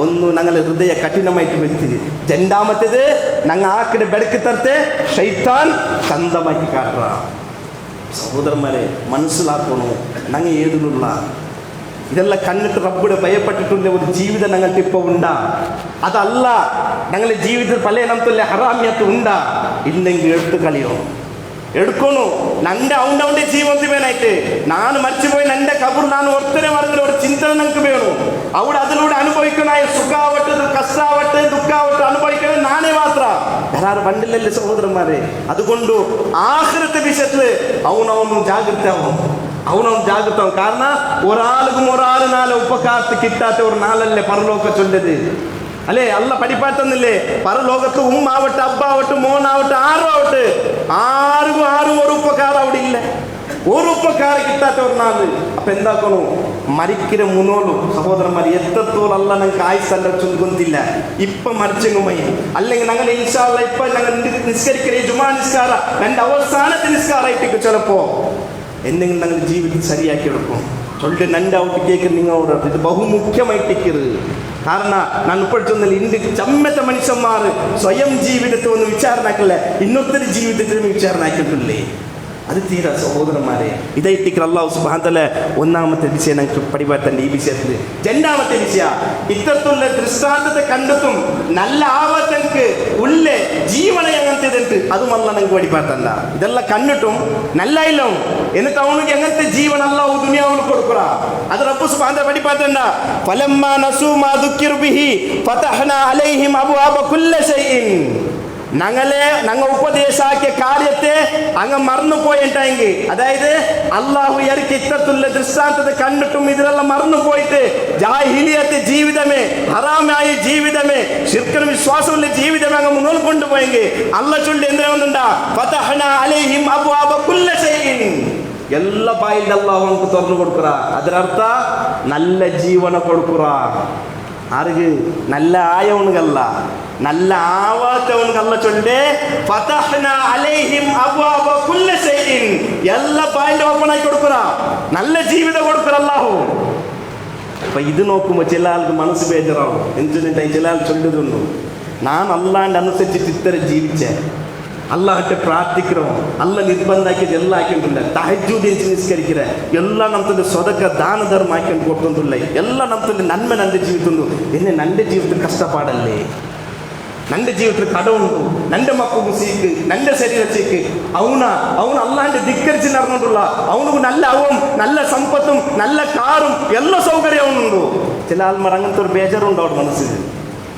ഒന്ന് ഞങ്ങൾ ഹൃദയ കഠിനമായിട്ട് വെച്ച്, രണ്ടാമത്തേത് ഞങ്ങൾ ആക്കിടെ ബെടക്ക് തരത്തെ ശൈത്താൻ സ്വന്തമായിട്ട് കാട്ടുക. സഹോദരന്മാരെ മനസ്സിലാക്കണു, ഞങ്ങൾ ഏതിനുള്ള ഇതെല്ലാം കണ്ടിട്ട് റബ്ബിടെ ഭയപ്പെട്ടിട്ടുള്ള ഒരു ജീവിതം ഞങ്ങൾക്ക് ഇപ്പോൾ ഉണ്ടാ. അതല്ല ഞങ്ങളുടെ ജീവിതത്തിൽ പല നമ്പത്തിലെ ഹറാമ്യത്ത് ഉണ്ടാ. ഇല്ലെങ്കിൽ എടുത്തു കളിയോ എടുക്കണു. നന്റെ അവൻ്റെ ജീവനത്തിനായിട്ട് ನಾನು മരിച്ചുപോയി നന്റെ കബർ ನಾನು ഒത്തനെ പറഞ്ഞ ഒരു ചിന്തന ഞങ്ങൾക്ക് വേണം. അവിടെ അതിലൂടെ അനുഭവിക്കണ സുഖാവട്ടെ കഷ്ടാവട്ടെ ദുഃഖാവട്ടെ അനുഭവിക്കണേ നാനേ മാത്ര, വേറെ പണ്ടില്ലല്ലേ സഹോദരന്മാരെ. അതുകൊണ്ട് ആഖിറത്തെ വിഷയത്തില് അവനവനും ജാഗ്രത ആവും, അവനവൻ ജാഗ്രത ആവും. കാരണം ഒരാൾക്കും ഒരാളിനാലെ ഉപകാരത്ത് കിട്ടാത്ത ഒരു നാളല്ലേ പരലോക ചൊല്ലത് അല്ലേ. അല്ല പഠിപ്പാട്ടെന്നില്ലേ, പരലോകത്ത് ഉമ്മാവട്ടെ അബ്ബാവട്ടെ മോനാവട്ടെ ആറുമാവട്ടെ ആരും ഒരു ഉപകാരം അവിടെ ഇല്ല, ഒരു ഉപകാരം കിട്ടാത്ത ഒരു നാള്. അപ്പൊ എന്താക്കണു, മരിക്കിற മുന്നോളു സഹോദരന്മാർ എത്രത്തോളം അല്ല ഞങ്ങൾക്ക് ആയുസല്ല ചൊല്ലുന്നില്ല. ഇപ്പൊ മരിച്ചെങ്ങുമായി അല്ലെങ്കിൽ ഞങ്ങൾ ഇൻഷാ അല്ലാഹ് ഇപ്പൊ ഞങ്ങൾ നിസ്കരിക്കുന്ന ജുമാ നിസ്കാര രണ്ട് അവസാനത്തെ നിസ്കാരമായിട്ട് ചിലപ്പോ എന്തെങ്കിലും ഞങ്ങൾ ജീവിതത്തിൽ ശരിയാക്കി എടുക്കും. ചൊല്ല് നന്റെ ഔട്ട് കേക്ക് നിങ്ങളോട് ഇത് ബഹുമുഖ്യമായിട്ടിക്കരുത്. കാരണം ನಾನು പഠിച്ചൊന്നില്ല, ഇന്ന് ചമ്മത്തെ മനുഷ്യന്മാർ സ്വയം ജീവിതത്തെ ഒന്ന് വിചാരണാക്കല്ല, ഇന്നൊത്തിരി ജീവിതത്തിൽ വിചാരണാക്കിട്ടില്ലേ. അത് തീരാ സഹോദരന്മാരെ. ഇതായിട്ടിക്കൽ അല്ലാഹു സുബ്ഹാനഹു വ തആല ഒന്നാമത്തെ വിഷയം ഞങ്ങൾക്ക് പഠിപ്പാറ്റൻ്റെ ഈ വിഷയത്തിൽ. രണ്ടാമത്തെ വിഷയ ഇത്തരത്തിലുള്ള ദൃഷ്ടാന്തത്തെ കണ്ടെത്തും നല്ല ആവത്തക്ക് ഉള്ളേ ജീവനെ അങ്ങനത്തെ അതുമല്ല ഞങ്ങൾക്ക് പഠിപ്പാറ്റല്ല. ഇതെല്ലാം കണ്ടിട്ടും നല്ല ഇല്ലോ എന്നിട്ട് അവനക്ക് എങ്ങനത്തെ ജീവൻ അല്ലാഹു ദുനിയാവിൽ കൊടുക്കുക. അത് റബ്ബ് സുബ്ഹാനഹു വ തആല പഠിപ്പാറ്റണ്ട. ഫലമ്മാ നസൂ മാ ദുക്കിറു ബിഹി ഫതഹ്നാ അലൈഹിം അബ്വാബ കുല്ല ഷൈഇൻ. ഞങ്ങൾ ഉപദേശാക്കിയ കാര്യത്തെ അങ്ങ് മറന്നുപോയിട്ടെങ്കിൽ, അതായത് അള്ളാഹു ഇറക്കി ഇത്തരത്തിലുള്ള ദൃഷ്ടാന്തത്തെ കണ്ടിട്ടും ഇതിലെല്ലാം മറന്നുപോയിട്ട് ജാഹിലിയത്തെ ജീവിതമേ ഹറാമായ ജീവിതമേ ശിർക്കിന് വിശ്വാസമുള്ള ജീവിതമേ അങ്ങ് മുന്നോട്ട് കൊണ്ടുപോയെങ്കിൽ അള്ളാഹ് ചൊല്ലി എന്തിനാ ഫതഹ്നാ അലൈഹിം അബ്വാബ കുല്ല ഷൈഇൻ, എല്ലാ ബായിലും അള്ളാഹു നമുക്ക് തുറന്നു കൊടുക്കുക. അതിനർത്ഥ നല്ല ജീവന കൊടുക്കുക. ആർക്ക് നല്ല ആയവനുകല്ല, നല്ല ആവാത്തവനുകല്ല ചൊല്ലേ ഫതഹ്നാ അലൈഹിം അബ്വാബ കുല്ലി ശൈഇൻ, എല്ലാ പായിന്റ് ഓപ്പൺ ആക്കി കൊടുക്കുക, നല്ല ജീവിതം കൊടുക്കുക അല്ലാഹു. അപ്പൊ ഇത് നോക്കുമ്പോൾ ചില ആൾക്ക് മനസ്സ് ബേജറാവും. എന്തിനുണ്ടായി ചില ആൾ ചൊല്ലുന്നുണ്ട്, ഞാൻ അല്ലാണ്ട് അനുസരിച്ചിട്ട് ഇത്ര ജീവിച്ചേ, അല്ലാഹ്ട്ട് പ്രാർത്ഥിக்கிறோம், അല്ല ನಿರ್ಬಂಧಾಕಿದ್ದು ಎಲ್ಲ ಹಾಕೊಂಡಿಲ್ಲ, ತಹಜ್ಜುದ್ ಎಂಚು ನಿಸ್ಕರಿಕಿರೆ ಎಲ್ಲ ನಮ್ತಂದು ಸದಕ ದಾನ ಧರ್ಮ ಹಾಕೊಂಡು ಕೊಟ್ಟೊಂದಿಲ್ಲ, ಎಲ್ಲ ನಮ್ತಂದು ನನ್ಮೆ ನಂದು ಜೀವಿತಂದು ಎನ್ನೆ ನಂದೆ ಜೀವಿತ ಕಷ್ಟಪಾಡಲ್ಲೇ, ನಂದೆ ಜೀವಿತ ಕಡ ಉಂಟು, ನಂದೆ ಮಕ್ಕಳು ಸೀಕು, ನಂದೆ ಶರೀರ ಸೀಕು, ಅವನು ಅಲ್ಲಾಂಡೆ ಧಿಕ್ಕರಿಸಿ ನಡೆದಿಲ್ಲ, ಅವನಿಗೂ നല്ല അവം നല്ല സമ്പത്തും നല്ല കാറും എല്ലാ സൗകര്യവുമുണ്ട്. ചില ആൾമാർ അങ്ങനത്തെ ഒരു ബേജാറുണ്ട് അവിടെ മനസ്സിൽ.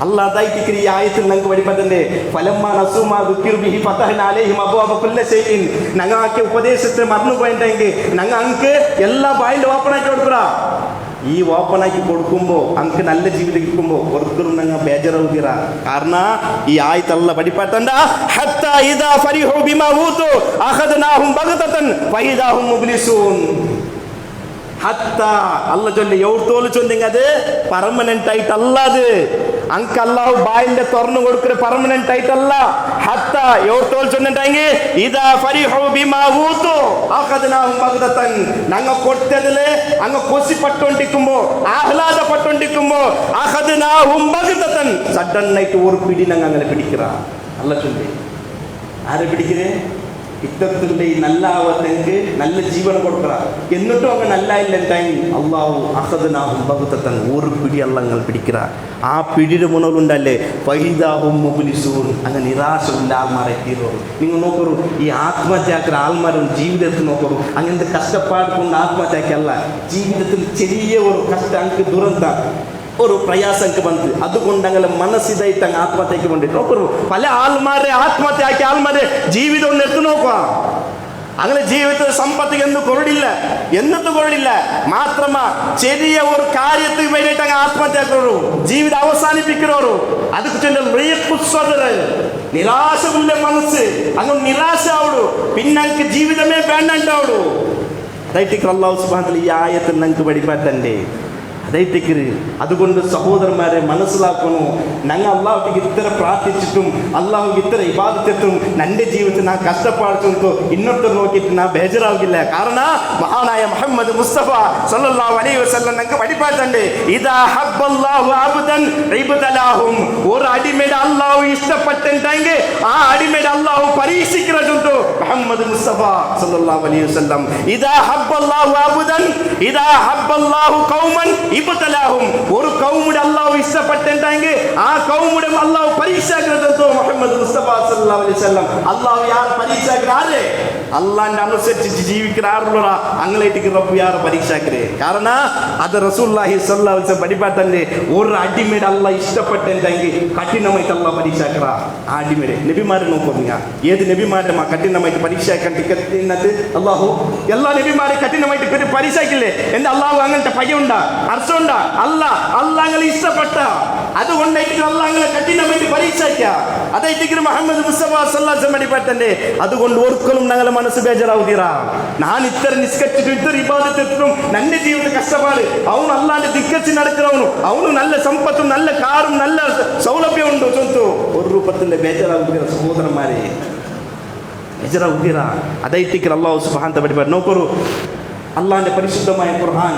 അല്ലാഹ് ദൈതിക്ക് ഈ ആയത്തിൽ ഞങ്ങൾക്ക് വെളിപ്പെടുത്തണ്ടേ, ഫലമ്മാ നസൂമാ ദുക്കിറു ബിഹി ഫതഹ്നാ അലൈഹിം അബ്വാബ കുല്ലി ശൈഇൻ, ഞങ്ങൾക്ക് ഉപദേശത്തെ മറന്നു പോയിട്ടെങ്കിൽ ഞങ്ങൾക്ക് എല്ലാ വായിലും ഓപ്പൺ ആക്കി കൊടുക്കുക. ഈ ഓപ്പൺ ആക്കി കൊടുക്കുമ്പോൾ നമുക്ക് നല്ല ജീവിതം കിട്ടുമ്പോൾ ഒരിക്കലും ഞങ്ങൾ ബേജാറാവുകയില്ല. കാരണം ഈ ആയത്തല്ല വെളിപ്പെടുത്തണ്ട, ഹത്താ ഇദാ ഫരിഹു ബിമാ ഊതു അഖദ്നാഹും ബഗ്തതൻ ഫഇദാ ഹും മുബ്ലിസൂൻ. ഹത്താ അല്ല ചൊല്ലി എവിടത്തോളം ചൊല്ലിങ് അത് പെർമനന്റ് ആയിട്ടല്ല, അത് അങ്ക് അല്ലാഹു ബായിന്റെ തുറന്നു കൊടുക്കുന്ന പെർമനന്റ് ആയിട്ടല്ല. ഹത്താ എവിടത്തോളം ചൊല്ലിട്ടെങ്കിൽ ഇദാ ഫരിഹു ബിമാ ഊതു അഖദ്നാഹും ബഗ്തതൻ, ഞങ്ങ കൊടുത്തതില് അങ്ങ് കൊസിപ്പട്ടോണ്ടിരിക്കുമ്പോ ആഹ്ലാദപ്പെട്ടോണ്ടിരിക്കുമ്പോ അഖദ്നാഹും ബഗ്തതൻ, സഡൻ ആയിട്ട് ഒരു പിടി ഞങ്ങൾ അങ്ങനെ പിടിക്കുക. അല്ല ചൊല്ലി ആരെ പിടിക്കുന്നേ? ഇത്തരത്തിലുള്ള ഈ നല്ല ആവത്തെങ്കിൽ നല്ല ജീവനം കൊടുക്കുക. എന്നിട്ടും അങ്ങ് നല്ല ഇല്ലെന്തായി അള്ളാഹു അഖദ്നാഹും ബഗ്തതൻ, ഒരു പിടി അല്ലങ്ങൾ പിടിക്കുക. ആ പിടിയുടെ മുണലുണ്ടല്ലേ ഫഇദാഹും മുബ്ലിസൂൻ, അങ്ങ് നിരാശയുള്ള ആൾമാരെ തീരുള്ളൂ. നിങ്ങൾ നോക്കൂ, ഈ ആത്മഹത്യാക്കുന്ന ആൾമാരും ജീവിതത്തിൽ നോക്കൂ, അങ്ങനത്തെ കഷ്ടപ്പാട് കൊണ്ട് ആത്മഹത്യക്കല്ല, ജീവിതത്തിൽ ചെറിയ ഒരു കഷ്ടം അങ്ങ് ദുരന്തം ഒരു പ്രയാസക്ക് വന്ന് അതുകൊണ്ട് അങ്ങനെ മനസ്സിതായിട്ട് അങ്ങ് ആത്മഹത്യക്ക് വേണ്ടിട്ട് നോക്കൂ. പല ആൾമാരെ ആത്മഹത്യ ആക്കിയ ആൾമാരെ ജീവിതം ഒന്ന് എടുത്തു നോക്കുക. അങ്ങനെ ജീവിതത്തിൽ സമ്പത്തിക്ക് എന്ത് കൊള്ളില്ല, എന്നത്ത് കൊള്ളില്ല, മാത്രമാ ചെറിയ ഒരു കാര്യത്തിന് വേണ്ടിയിട്ട് അങ്ങ് ആത്മഹത്യക്കുള്ളൂ, ജീവിതം അവസാനിപ്പിക്കുന്നവരു. അതുക്ക് നിരാശയുള്ള മനസ്സ് അങ്ങ് നിരാശ ആവുള്ളൂ, പിന്നെ അങ്ങ് ജീവിതമേ വേണ്ടാണ്ടാവുള്ളൂ. അതായിട്ട് അല്ലാഹു സുബ്ഹാനഹു വ തആല ഈ ആയത്തിൽ ഞങ്ങൾക്ക് വെളിപ്പെടുത്തണ്ടേ. അതേറ്റിക്കര് അതുകൊണ്ട് സഹോദരന്മാരെ മനസ്സിലാക്കണം, ഞങ്ങൾ അള്ളാഹുക്ക് ഇത്ര പ്രാർത്ഥിച്ചിട്ടും അള്ളാഹുക്ക് ഇത്ര ഇബാദത്തെത്തും എൻ്റെ ജീവിതത്തിൽ ഞാൻ കഷ്ടപ്പാടുന്നു ഇന്നത്തെ നോക്കിയിട്ട് ഞാൻ ബേജറാവില്ല. കാരണം മഹാനായ മുഹമ്മദ് മുസ്തഫ സല്ലല്ലാഹു അലൈഹി വസല്ലം ഞങ്ങൾക്ക് പഠിപ്പാട്ടുണ്ട്, ഇദാ ഹബ്ബല്ലാഹു അബ്ദൻ ഇബ്തലാഹും, ഒരു അടിമയുടെ അള്ളാഹു ഇഷ്ടപ്പെട്ടെങ്കിൽ ആ അടിമയുടെ അള്ളാഹു പരീക്ഷിക്കുന്നതുണ്ട്. മുഹമ്മദ് മുസ്തഫ സല്ലല്ലാഹു അലൈഹി വസല്ലം ഇദാ ഹബ്ബല്ലാഹു അബ്ദൻ ഇദാ ഹബ്ബല്ലാഹു ഖൗമൻ ഇബ്തലാഹും, ഒരു കൗമുടെ അല്ലാഹു ഇഷ്ടപ്പെട്ടെങ്കിൽ ആ കൗമുടെ അല്ലാഹു പരീക്ഷാക്കുന്നത്. മുഹമ്മദ് മുസ്തഫ സല്ലല്ലാഹു അലൈഹി വസല്ലം അല്ലാഹു യാർ പരീക്ഷാക്കാരെ അല്ലാഹുവിനെ അനുസരിച്ച് ജീവിക്കുന്ന അങ്ങനെയായിട്ട് റബ്ബ് യാർ പരീക്ഷാക്കരെ. കാരണം അത് റസൂലുള്ളാഹി സ്വല്ലല്ലാഹു അലൈഹി വസല്ലം പഠിപ്പാത്തന്നെ, ഒരു അടിമയുടെ അല്ലാഹു ഇഷ്ടപ്പെട്ടെങ്കിൽ കഠിനമായിട്ട് അല്ലാഹു പരീക്ഷാക്കറ. ആ അടിമയുടെ നബിമാരെ നോക്കുക, ഏത് നബിമാരുടെ കഠിനമായിട്ട് പരീക്ഷാക്കാൻ ടിക്കറ്റ് അല്ലാഹു എല്ലാ നബിമാരെ കഠിനമായിട്ട് പരീക്ഷാക്കില്ലേ? എന്താ അല്ലാഹു അങ്ങനത്തെ പയ്യുണ്ടാ അർച്ചുണ്ടാ? അല്ലാഹ് ഇഷ്ടപ്പെട്ട അതുകൊണ്ടായിട്ട് അല്ലാഹ് കഠിനമായിട്ട് പരീക്ഷയ്ക്ക. അതായിട്ട് മുഹമ്മദ് മുസ്തഫ സല്ലല്ലാഹു അലൈഹി വസല്ലം പഠിപ്പാത്തന്നെ. അതുകൊണ്ട് ഒരിക്കലും ഞങ്ങളെ മനസ്സ് ബേജാറാവുകീറാ. ഞാൻ ഇത്ര നിസ്കരിച്ചിട്ടും ഇത്ര ഇബാദത്തെത്തും എൻ്റെ ജീവിത കഷ്ടപ്പാട് അവನು അല്ലാണ്ട് ധിക്കരിച്ച് നടക്കുന്നവನು, അവನು നല്ല സമ്പത്തും നല്ല കാറും നല്ല സൗലഭ്യം ഉണ്ട് ചൊന്തു ഒരു രൂപത്തിൻ്റെ ബേജാറാവുകീറ. സഹോദരന്മാരെ ബേജാറാവുകീറാ. അതായിട്ട് അല്ലാഹു സുബ്ഹാനഹു വ തആല നോക്കൂ, അള്ളാഹിന്റെ പരിശുദ്ധമായ ഖുർആൻ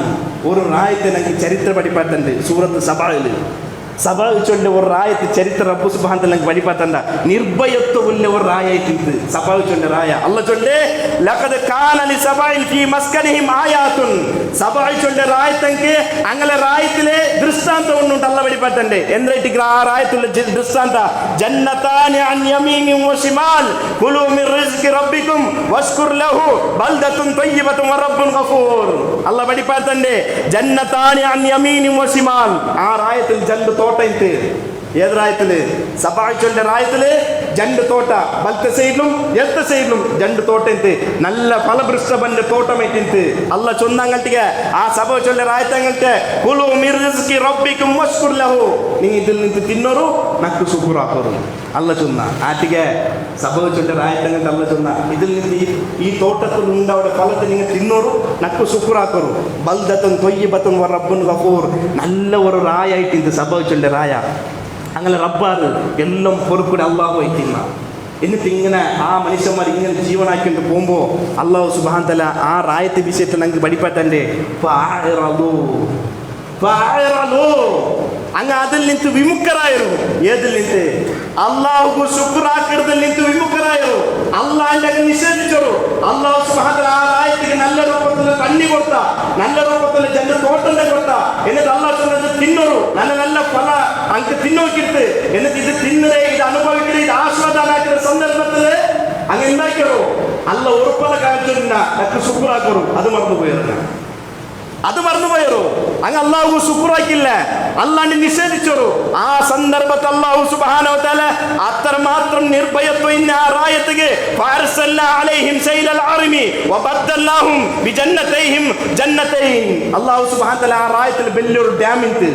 ഒരു റായത്തെ ഞങ്ങൾക്ക് ചരിത്ര പഠിപ്പാട്ടുണ്ട്. സൂറത്ത് സബായിൽ ചൊല്ലിയ ഒരു റായത്ത് ചരിത്ര റബ്ബ് സുബ്ഹാനഹു വ തആല ഞങ്ങൾക്ക് പഠിപ്പാത്തണ്ട. നിർഭയത്വമുള്ള ഒരു റായായിട്ട് ഇത് സബായിൽ ചൊല്ലിയ റായ. അല്ലാഹ് ചൊല്ലേ ലഖദ് കാന ലി സബായിൻ ഫീ മസ്കനിഹിം ആയാത്തുൻ, സബായിൽ ചൊല്ലിയ റായത്തെങ്കിൽ അങ്ങനെ റായത്തിലെ ദൃഷ്ടാന്തം ഉണ്ട്. അല്ലാഹ് പഠിപ്പാത്തണ്ട്. എന്തായിട്ട് ആ റായത്തുള്ള ദൃഷ്ടാന്ത ജന്നതാനി അൻ യമീനിൻ വ ശിമാൽ കുലൂ മിർ റിസ്കി റബ്ബികും വഷ്കുർ ലഹു ബൽദത്തുൻ തയ്യിബത്തുൻ വ റബ്ബുൻ ഗഫൂർ. അല്ലാഹ് പഠിപ്പാത്തണ്ട് ജന്നതാനി അൻ യമീനിൻ വ ശിമാൽ. ആ റായത്തിൽ ജന്ന തോട്ട ഇട്ട് ഏത് റായത്തില്? സബായിച്ചൊല്ലിയ റായത്തില് ಜಂಡು ತೋಟ ಬಲ್ತ ಸೈಡ್ಲು ಎತ್ತ ಸೈಡ್ಲು ಜಂಡು ತೋಟ ಇಂತು ನಲ್ಲ ಫಲಭೃಷ್ಟ ಬಂದ ತೋಟ ಮೈತಿಂತು ಅಲ್ಲ ಚೊಂದಂಗಲ್ಟಿಗೆ ಆ ಸಭೆ ಚೊಲ್ಲೆ ರಾಯ್ತಂಗಲ್ಟೆ ಕುಲು ಮಿರ್ರಿಸ್ಕಿ ರಬ್ಬಿಕುಂ ವಶ್ಕುರ್ ಲಹು ನೀವು ಇದಿಲ್ ನಿಂತು ತಿನ್ನೋರು ನಕ್ಕು ಶುಕ್ರ್ ಹಾಕೋರು ಅಲ್ಲ ಚೊನ್ನ ಆಟಿಗೆ ಸಭೆ ಚೊಲ್ಲೆ ರಾಯ್ತಂಗಲ್ಟೆ ಅಲ್ಲ ಚೊನ್ನ ಇದಿಲ್ ನಿಂತು ಈ ತೋಟದಲ್ಲಿ ಉಂಡವಡ ಫಲத்தை நீங்கள் ತಿನ್ನೋರು ನಕ್ಕು ಶುಕ್ರ್ ಹಾಕೋರು ಬಲ್ದತನ್ ತೊಯ್ಯಿ ಬತನ್ ವರ ರಬ್ಬನ್ ಗಫೂರ್ நல்ல ஒரு ராயாயிட்டு இந்த சபை சொல்ல ராயா അങ്ങനെ റബ്ബാറ് എല്ലാം പൊറുക്കൂടെ അള്ളാഹു വയ്ക്കുന്ന എന്നിട്ട് ഇങ്ങനെ ആ മനുഷ്യന്മാർ ഇങ്ങനെ ജീവനാക്കിയിട്ട് പോകുമ്പോൾ അള്ളാഹു സുബ്ഹാനഹു തആല ആ റായത്തെ വിഷയത്തിൽ ഞങ്ങൾക്ക് പഠിപ്പാറ്റേ അങ്ങ് അതിൽ നിന്ന് വിമുക്തരായിരുന്നു ഏതിൽ നിന്ന് അള്ളാഹു ശുക്റാക്കിടതിൽ നിന്ന് വിമുക്തരായിരുന്നു അള്ളാഹിന്റെ നിഷേധിച്ചോളൂ അള്ളാഹു സുബ്ഹാനഹു തആല ആ റായത്തിക്ക് നല്ല രൂപത്തിൽ കണ്ണി കൊടുത്ത നല്ല രൂപത്തിൽ ജന്ന തോട്ടം കൊടുത്ത എന്നിട്ട് അള്ളാഹു சொன்னது തിന്നോളൂ നല്ല നല്ല ഫല അങ്ങ് തിന്നോക്കിട്ട് എന്നിട്ട് ഇത് തിന്നേ ഇത് അനുഭവിക്കണേ ഇത് ആസ്വാദനാക്കുന്ന സന്ദർഭത്തിൽ അങ്ങ് ഉണ്ടാക്കിയോ അല്ല ഉറപ്പല കാണിച്ചിരുന്ന നക്ക് ശുക്റാക്കറു അത് മറന്നുപോയിരുന്നു അങ്ങ് അള്ളാഹു ശുക്റാക്കില്ല അള്ളാഹിനെ നിഷേധിച്ചോളൂ ആ സന്ദർഭത്തിൽ അള്ളാഹു സുബ്ഹാനഹു തആല അത്രമാത്രം നിർഭയത്വം ആ റായത്തിക്ക് ഫഅർസൽനാ അലൈഹിം സൈലൽ അർമി വബദ്ദൽനാഹും ബിജന്നതൈഹിം ജന്നതൈൻ അള്ളാഹു സുബ്ഹാനഹു തആല ആ റായത്തിൽ വലിയൊരു ഡാം ഉണ്ട്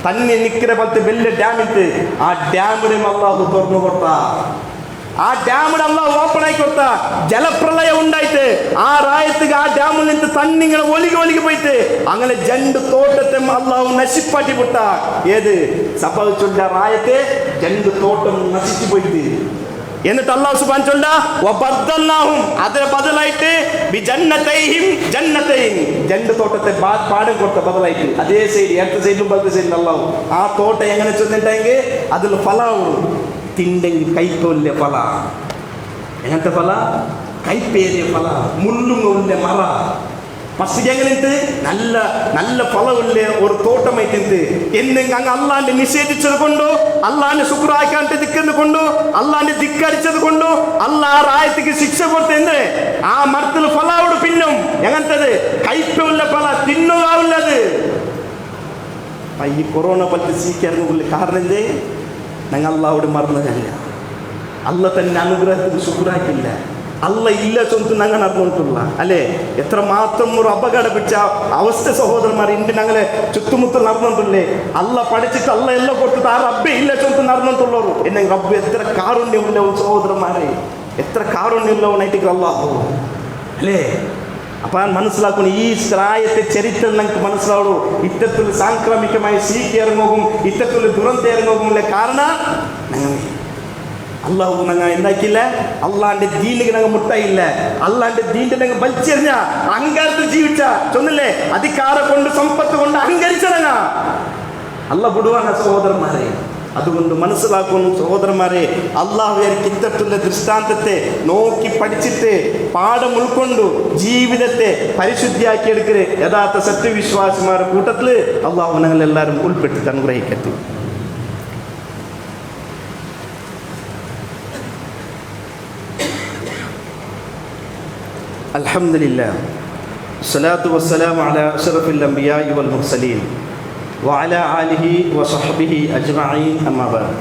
തന്നെ നിൽക്കുന്ന പോലത്തെ വലിയ ഡാം ഉണ്ട് ആ ഡാമിനും അള്ളാഹു തുറന്നു കൊടുത്ത ആ ഡാമിന് അള്ളാഹു ഓപ്പൺ ആയി കൊടുത്ത ജലപ്രളയം ഉണ്ടായിട്ട് ആ റായത്തിക്ക് ആ ഡാമിൽ നിന്ന് തന്നിങ്ങനെ ഒലികി പോയിട്ട് അങ്ങനെ ജണ്ട് തോട്ടത്തെ അള്ളാഹു നശിപ്പാറ്റി വിട്ട ഏത് സംഭവിച്ചുള്ള റായത്തെ ജണ്ട് തോട്ടം നശിച്ചു പോയിട്ട് എന്നിട്ട് അല്ലാഹു സുബ്ഹാനഹു ചൊല്ല വബദ്ദൽനാഹും അതിന് ബദലായിട്ട് ബിജന്നതൈഹിം ജന്നതൈൻ ജന്ന തോട്ടത്തെ പാടം കൊടുത്ത ബദലായിട്ട് അതേ സൈഡ് അടുത്ത സൈഡിലും ബദൽ സൈഡിലും അല്ലാഹു ആ തോട്ടം എങ്ങനെ ചെന്നിട്ടെങ്കിൽ അതിൽ ഫലാവും തിണ്ടെങ്കിൽ കൈത്തോല്ലെ ഫല എങ്ങനത്തെ ഫല കൈപ്പേരിയ ഫല മുള്ളുങ്ങ മറ ഫസ്റ്റ് എങ്ങനെയുണ്ട് നല്ല നല്ല ഫലമുള്ള ഒരു തോട്ടമായിട്ടുണ്ട് എന്നെങ്കിൽ അങ്ങ് അള്ളാന്റെ നിഷേധിച്ചത് കൊണ്ടോ അള്ളാന്റെ ശുക്രാക്കാണ്ട് ദിക്കുന്നത് കൊണ്ടോ അള്ളാന്റെ ധിക്കരിച്ചത് കൊണ്ടോ അള്ളാഹ് റായത്തിക്ക് ശിക്ഷ കൊടുത്തത് ആ മരത്തിൽ ഫലാവോട് പിന്നും എങ്ങനത്തത് കൈപ്പുള്ള ഫല തിന്നുകാവുള്ളത് ഈ കൊറോണ പറ്റി സ്വീകരിക്കുന്ന കാരണം എന്തേ ഞങ്ങൾ അള്ളാഹോട് മറന്നതല്ല അള്ള തന്നെ അനുഗ്രഹത്തിന് ശുക്രാക്കില്ല അല്ല ഇല്ല ചൊന്ത് ഞങ്ങൾ നടന്നുകൊണ്ടുള്ള അല്ലേ എത്രമാത്രം ഒരു അപകട പിടിച്ച അവസ്ഥ സഹോദരന്മാർ ഇണ്ട് ഞങ്ങളെ ചുറ്റുമുത്തൽ നടന്നിട്ടുള്ളേ അല്ല പഠിച്ചിട്ട് അല്ല എല്ലാം കൊടുത്തിട്ട് ആ റബ്ബെ ഇല്ല ചൊന്ത് നടന്നിട്ടുള്ളവർ എന്നെ റബ്ബ് എത്ര കാരുണ്യമുള്ളവൻ സഹോദരന്മാരെ എത്ര കാരുണ്യമുള്ളവനായിട്ട് അള്ളാഹു അല്ലേ അപ്പൊ മനസ്സിലാക്കുന്നു ഈ റായത്തെ ചരിത്രം ഞങ്ങൾക്ക് മനസ്സിലാവുള്ളൂ ഇത്തരത്തിൽ സാംക്രമികമായി സീക്കിറങ്ങും ഇത്തരത്തിൽ ദുരന്തം ഇറങ്ങും കാരണം അള്ളാഹു ഞങ്ങൾ എന്താക്കില്ല അള്ളാന്റെ ദീനിക്ക് ഞങ്ങൾ മുട്ടായില്ല അള്ളാന്റെ ദീന്റെ ഞങ്ങൾ വലിച്ചെറിഞ്ഞ അഹങ്കാരത്തിൽ ജീവിച്ച ചൊന്നില്ലേ അധികാരം കൊണ്ട് സമ്പത്ത് കൊണ്ട് അഹങ്കരിച്ചടങ്ങ അല്ല വിടുവാണ് സഹോദരന്മാരെ അതുകൊണ്ട് മനസ്സിലാക്കുന്നു സഹോദരന്മാരെ അള്ളാഹു ഇത്തരത്തിലുള്ള ദൃഷ്ടാന്തത്തെ നോക്കി പഠിച്ചിട്ട് പാഠം ഉൾക്കൊണ്ടു ജീവിതത്തെ പരിശുദ്ധിയാക്കി എടുക്കരുത് യഥാർത്ഥ സത്യവിശ്വാസിമാരുടെ കൂട്ടത്തിൽ അള്ളാഹു ഞങ്ങൾ എല്ലാവരും ഉൾപ്പെട്ടിട്ട് അനുഗ്രഹിക്കട്ടെ. അൽഹംദുലില്ലാഹ് സ്വലാത്തു വസ്സലാമു അലാ അഷ്റഫിൽ അംബിയാഇ വൽ മുർസലീൻ വഅലാ ആലിഹി വസഹ്ബിഹി അജ്മഈൻ അമ്മാ ബഅദ്.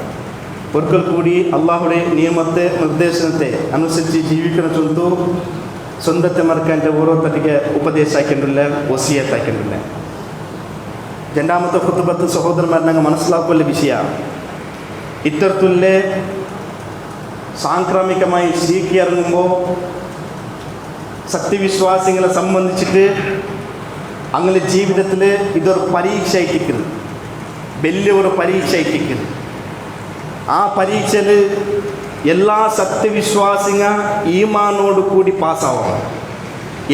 ഒരിക്കൽ കൂടി അള്ളാഹുടെ നിയമത്തെ നിർദ്ദേശത്തെ അനുസരിച്ച് ജീവിക്കുന്ന സ്വന്തത്തെ മറക്കാൻ്റെ ഓരോരുത്തರಿಗೆ ಉಪದೇಶ ಹಾಕಿರಲಿಲ್ಲ ವಸಿಯತ್ ಹಾಕಿರಲಿಲ್ಲ. രണ്ടാമത്തെ ഖുത്ബത്ത് സഹോദരന്മാർ ഞങ്ങൾ മനസ്സിലാക്കുന്ന വിഷയ ഇത്തരത്തിലെ സാംക്രമികമായി സീക്കി ഇറങ്ങുമ്പോൾ സത്യവിശ്വാസികളെ സംബന്ധിച്ചിട്ട് അങ്ങനെ ജീവിതത്തിൽ ഇതൊരു പരീക്ഷ ആയിട്ടിരിക്കുന്നു, വലിയ ഒരു പരീക്ഷ ആയിട്ടിരിക്കുന്നു. ആ പരീക്ഷയിൽ എല്ലാ സത്യവിശ്വാസിക ഈമാനോട് കൂടി പാസ്സാവണം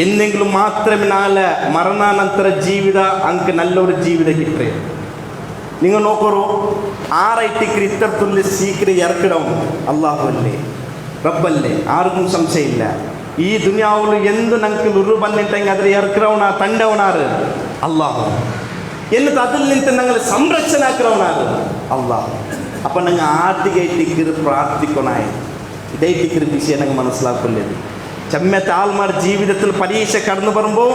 എന്നെങ്കിലും മാത്രമേ നാളെ മരണാനന്തര ജീവിത അങ്ങ് നല്ലൊരു ജീവിതം കിട്ടേ. നിങ്ങൾ നോക്കൂ, ആറൈറ്റിക്ക് ഇത്തരത്തിലുള്ള സീക്രി ഇറക്കിടം അള്ളാഹു അല്ലേ, റബ്ബല്ലേ, ആർക്കും സംശയമില്ല. ഈ ദുനിയാവിൽ എന്ത് ഞങ്ങൾക്ക് ഉരു ബന്നിട്ടെങ്കിൽ അതിൽ ഇറക്കിറവണ തണ്ടവണാറ് അള്ളാഹു, എന്നിട്ട് അതിൽ നിന്ന് ഞങ്ങൾ സംരക്ഷണാക്കിറവണാറ് അള്ളാഹു. അപ്പം ഞങ്ങൾ ആദ്യമായിട്ട് പ്രാർത്ഥിക്കണായി ഇതേറ്റിക്കൊരു വിഷയം ഞങ്ങൾ മനസ്സിലാക്കുന്നത്. ചെമ്മത്തെ ആൾമാർ ജീവിതത്തിൽ പരീക്ഷ കടന്നു പറയുമ്പോൾ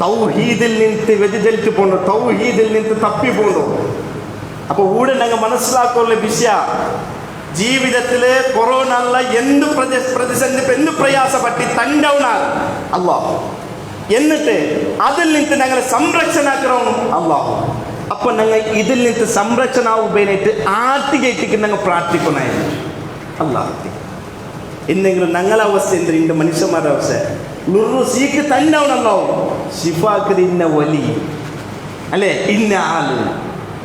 തൗഹീദിൽ നിന്ന് വ്യതിചലിച്ച് പോകണു, തൗഹീദിൽ നിന്ന് തപ്പി പോകണു. അപ്പോൾ ഊടെ ഞങ്ങൾ മനസ്സിലാക്കുന്ന വിഷയ ജീവിതത്തില് കൊറോണ എന്ത് പ്രതിസന്ധി എന്ത് പ്രയാസപ്പെട്ടി തണ്ടവനാണ് അള്ളാഹു. എന്നിട്ട് അതിൽ നിന്ന് ഞങ്ങളെ സംരക്ഷണാക്കണം അള്ളാഹു. അപ്പൊ ഞങ്ങൾ ഇതിൽ നിന്ന് സംരക്ഷണാവുമ്പേനായിട്ട് ആട്ടികേറ്റിക്ക് ഞങ്ങൾ പ്രാർത്ഥിക്കണായിരുന്നു അള്ളാഹു. എന്തെങ്കിലും ഞങ്ങളെ അവസ്ഥ എന്തിന്റെ മനുഷ്യന്മാരുടെ അവസ്ഥ സീക്ക് തന്നവനല്ലോ ഷിഫാക്ക് ഇന്ന വലി അല്ലേ, ഇന്ന ആള്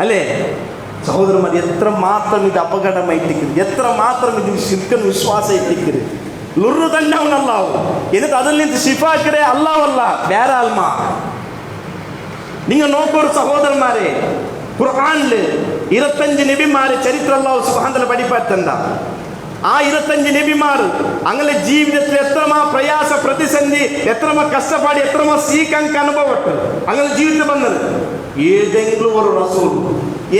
അല്ലേ. സഹോദരന്മാർ, എത്ര മാത്രം ഇത് അപകടമായിട്ടിരിക്കുന്നത്, എത്ര മാത്രം ഇത് ശിർക്കൻ വിശ്വാസം എത്തിക്കരുത്. ലുറു തന്നവനല്ലാവും. എന്നിട്ട് അതിൽ നിന്ന് ഷിഫാക്കിടെ അല്ലാവല്ല വേറെ ആൽമാ. നിങ്ങൾ നോക്കൊരു സഹോദരന്മാരെ, ഖുർആനില് 25 നബിമാരെ ചരിത്രം അല്ലാഹു സുബ്ഹാനഹു വ തആല പഠിപ്പാറ്റണ്ട. ആ 25 നബിമാർ അങ്ങനെ ജീവിതത്തിൽ എത്രമാ പ്രയാസ പ്രതിസന്ധി, എത്രമാ കഷ്ടപ്പാട്, എത്രമാ സീക്കങ്ങൾക്ക് അനുഭവപ്പെട്ടു അങ്ങനെ ജീവിതത്തിൽ വന്നത്. ഏതെങ്കിലും ഒരു റസൂൽ,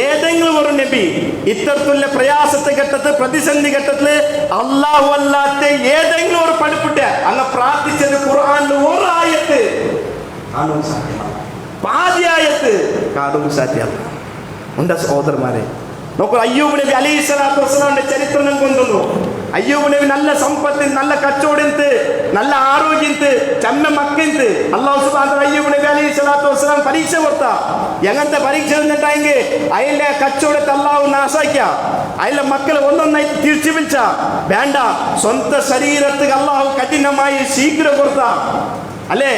ഏതെങ്കിലും ഒരു നബി ഇത്തരത്തിലുള്ള പ്രയാസത്തെ ഘട്ടത്തിൽ പ്രതിസന്ധി ഘട്ടത്തില് അല്ലാഹു അല്ലാത്ത ഏതെങ്കിലും ഒരു പഠിപ്പിട്ട അങ്ങ് പ്രാർത്ഥിച്ചത് ഖുർആനിൽ ഒരു ആയത്ത് കാണും സാധ്യമല്ല, പാതിയായത്ത് കാണും സാധ്യമല്ല. ഉണ്ട് സഹോദരന്മാരെ, നോക്കൂ, അയ്യൂബ് നബി അലൈഹി സ്വലാത്തു വസ്സലാമിന്റെ ചരിത്രം കൊണ്ടുവന്നു. അയ്യൂബ് നബി നല്ല സമ്പത്ത്, നല്ല കച്ചവടത്ത്, നല്ല ആരോഗ്യത്ത്, ചമ്മ മക്കത്ത് അല്ലാഹു സുബ്ഹാനഹു അയ്യൂബ് നബി അലൈഹി സ്വലാത്തു വസ്സലാം പരീക്ഷ കൊടുത്ത. എങ്ങനത്തെ പരീക്ഷ എന്നിട്ടെങ്കിൽ അതിലെ കച്ചവടത്തെ അല്ലാഹു നാശാക്കിയ, അതിലെ മക്കളെ ഒന്നൊന്നായി തിരിച്ചു വിളിച്ച വേണ്ട, സ്വന്തം ശരീരത്തിൽ അല്ലാഹു കഠിനമായി ശീഘ്രം കൊടുത്ത അല്ലേ.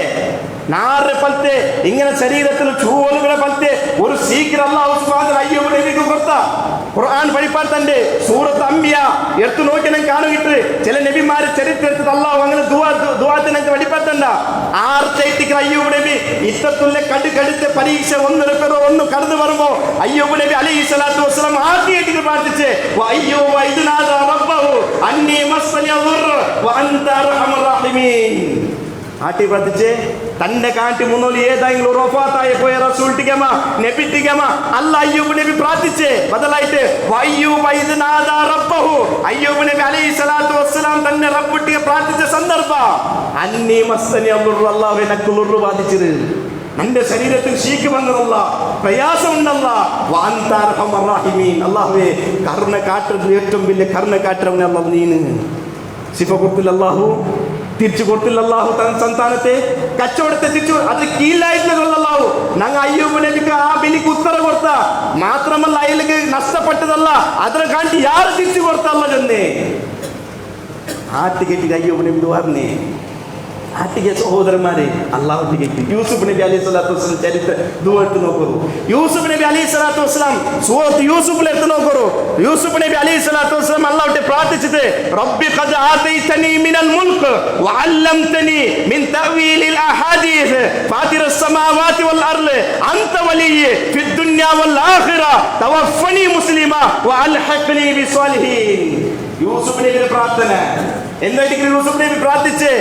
നാറ് പലത്തെ ഇങ്ങനെ ശരീരത്തിൽ ചൂലുകളെ പലത്തെ ഒരു ശീഘ്രം അല്ലാഹു സുബ്ഹാനഹു അയ്യൂബ് നബിക്ക് കൊടുത്ത. ഖുർആൻ പഠിപ്പാത്തന്റെ സൂറത്ത് അംബിയ എടുത്തു നോക്കി ഞാൻ കാണുകിട്ട് ചില നബിമാരെ ചരിത്രത്തിൽ അല്ലാഹു അങ്ങനെ ദുആത്തിനൊക്കെ പഠിപ്പാത്തണ്ട. ആർച്ചൈറ്റിക്ക് അയ്യൂബ് നബി ഇത്തരത്തിലുള്ള കടുത്ത പരീക്ഷ ഒന്ന് കടന്നു വരുമ്പോ അയ്യൂബ് നബി അലൈഹി സ്വലാത്തു വസ്സലാം ആദ്യമായിട്ട് പ്രാർത്ഥിച്ച് അയ്യൂബ ഇദ് നാദാ റബ്ബഹു അന്നി മസ്സനി അദ്ദുർ വ അൻത അർഹമുർ റഹീമീൻ. ആട്ടി പ്രാർത്ഥിച്ച് തന്റെ കാട്ടി മുന്നോലി ഏതെങ്കിലും ഒരു വഫാത്തായി പോയ റസൂൽ ടിക്കമ നബി ടിക്കമ അല്ല അയ്യൂബ് നബി പ്രാർത്ഥിച്ച് ബദലായിട്ട് അയ്യൂബ ഇദ് നാദാ റബ്ബഹു അയ്യൂബ് നബി അലൈഹി സ്വലാത്തു വസ്സലാം തന്നെ റബ്ബിട്ടിയെ പ്രാർത്ഥിച്ച സന്ദർഭ അന്നി മസ്സനി അദ്ദുർ, അല്ലാഹു എനിക്ക് ലുർറ് ബാധിച്ചത്, എന്റെ ശരീരത്തിൽ ഷീക്ക് വന്നതല്ല, പ്രയാസം ഉണ്ടല്ല, വഅൻത അർഹമുർ റഹീമീൻ. അല്ലാഹുവേ, കരുണ കാട്ടുന്നത് ഏറ്റവും വലിയ കരുണ കാട്ടുന്നവൻ അല്ലാഹു നീന്. സിഫ കൊടുത്തില്ല അല്ലാഹു, തിരിച്ചു കൊടുത്തില്ല അല്ലാഹു തൻ സന്താനത്തെ, കച്ചവടത്തെ തിരിച്ചു അത് കീഴിലായിട്ടുള്ളൂ. ഞങ്ങൾ അയ്യൂബ് നബിക്ക് ആ ബലിക്ക് ഉത്തരം കൊടുത്ത മാത്രമല്ല, അയലേക്ക് നഷ്ടപ്പെട്ടതല്ല, അതിനെ കാണ്ടി യാറ് തിരിച്ചു കൊടുത്തല്ല ചെന്നേ ആട്ടുകെട്ടി അയ്യൂബ് നബി പറഞ്ഞേ. ആട്ടിക സഹോദരന്മാരെ, അള്ളാഹു ടിക്കറ്റ് യൂസുഫ് നബി അലൈഹി സ്വലാത്തു വസ്സലാം ചരിത്ര എടുത്ത് നോക്കൂ. യൂസുഫ് നബി അലൈഹി സ്വലാത്തു വസ്സലാം സൂറത്ത് യൂസുഫിൽ എടുത്ത് നോക്കൂ. യൂസുഫ് നബി അലൈഹി സ്വലാത്തു വസ്സലാം അല്ലാഹുവിനെ പ്രാർത്ഥിച്ചിട്ട് റബ്ബി ഖദ് ആതൈതനി മിനൽ മുൽക്ക് വഅല്ലംതനി മിൻ തഅവീലിൽ അഹാദീസ് ഫാതിറസ് സമാവാതി വൽ അർള് അൻത വലിയ്യി ഫിദ് ദുനിയ വൽ ആഖിറ തവഫനി മുസ്ലിമ വഅൽഹിഖ്നി ബിസ്വാലിഹീൻ. യൂസുഫ് നബിയുടെ പ്രാർത്ഥന എന്തായിരിക്കും? യൂസുഫ് നബി പ്രാർത്ഥിച്ച്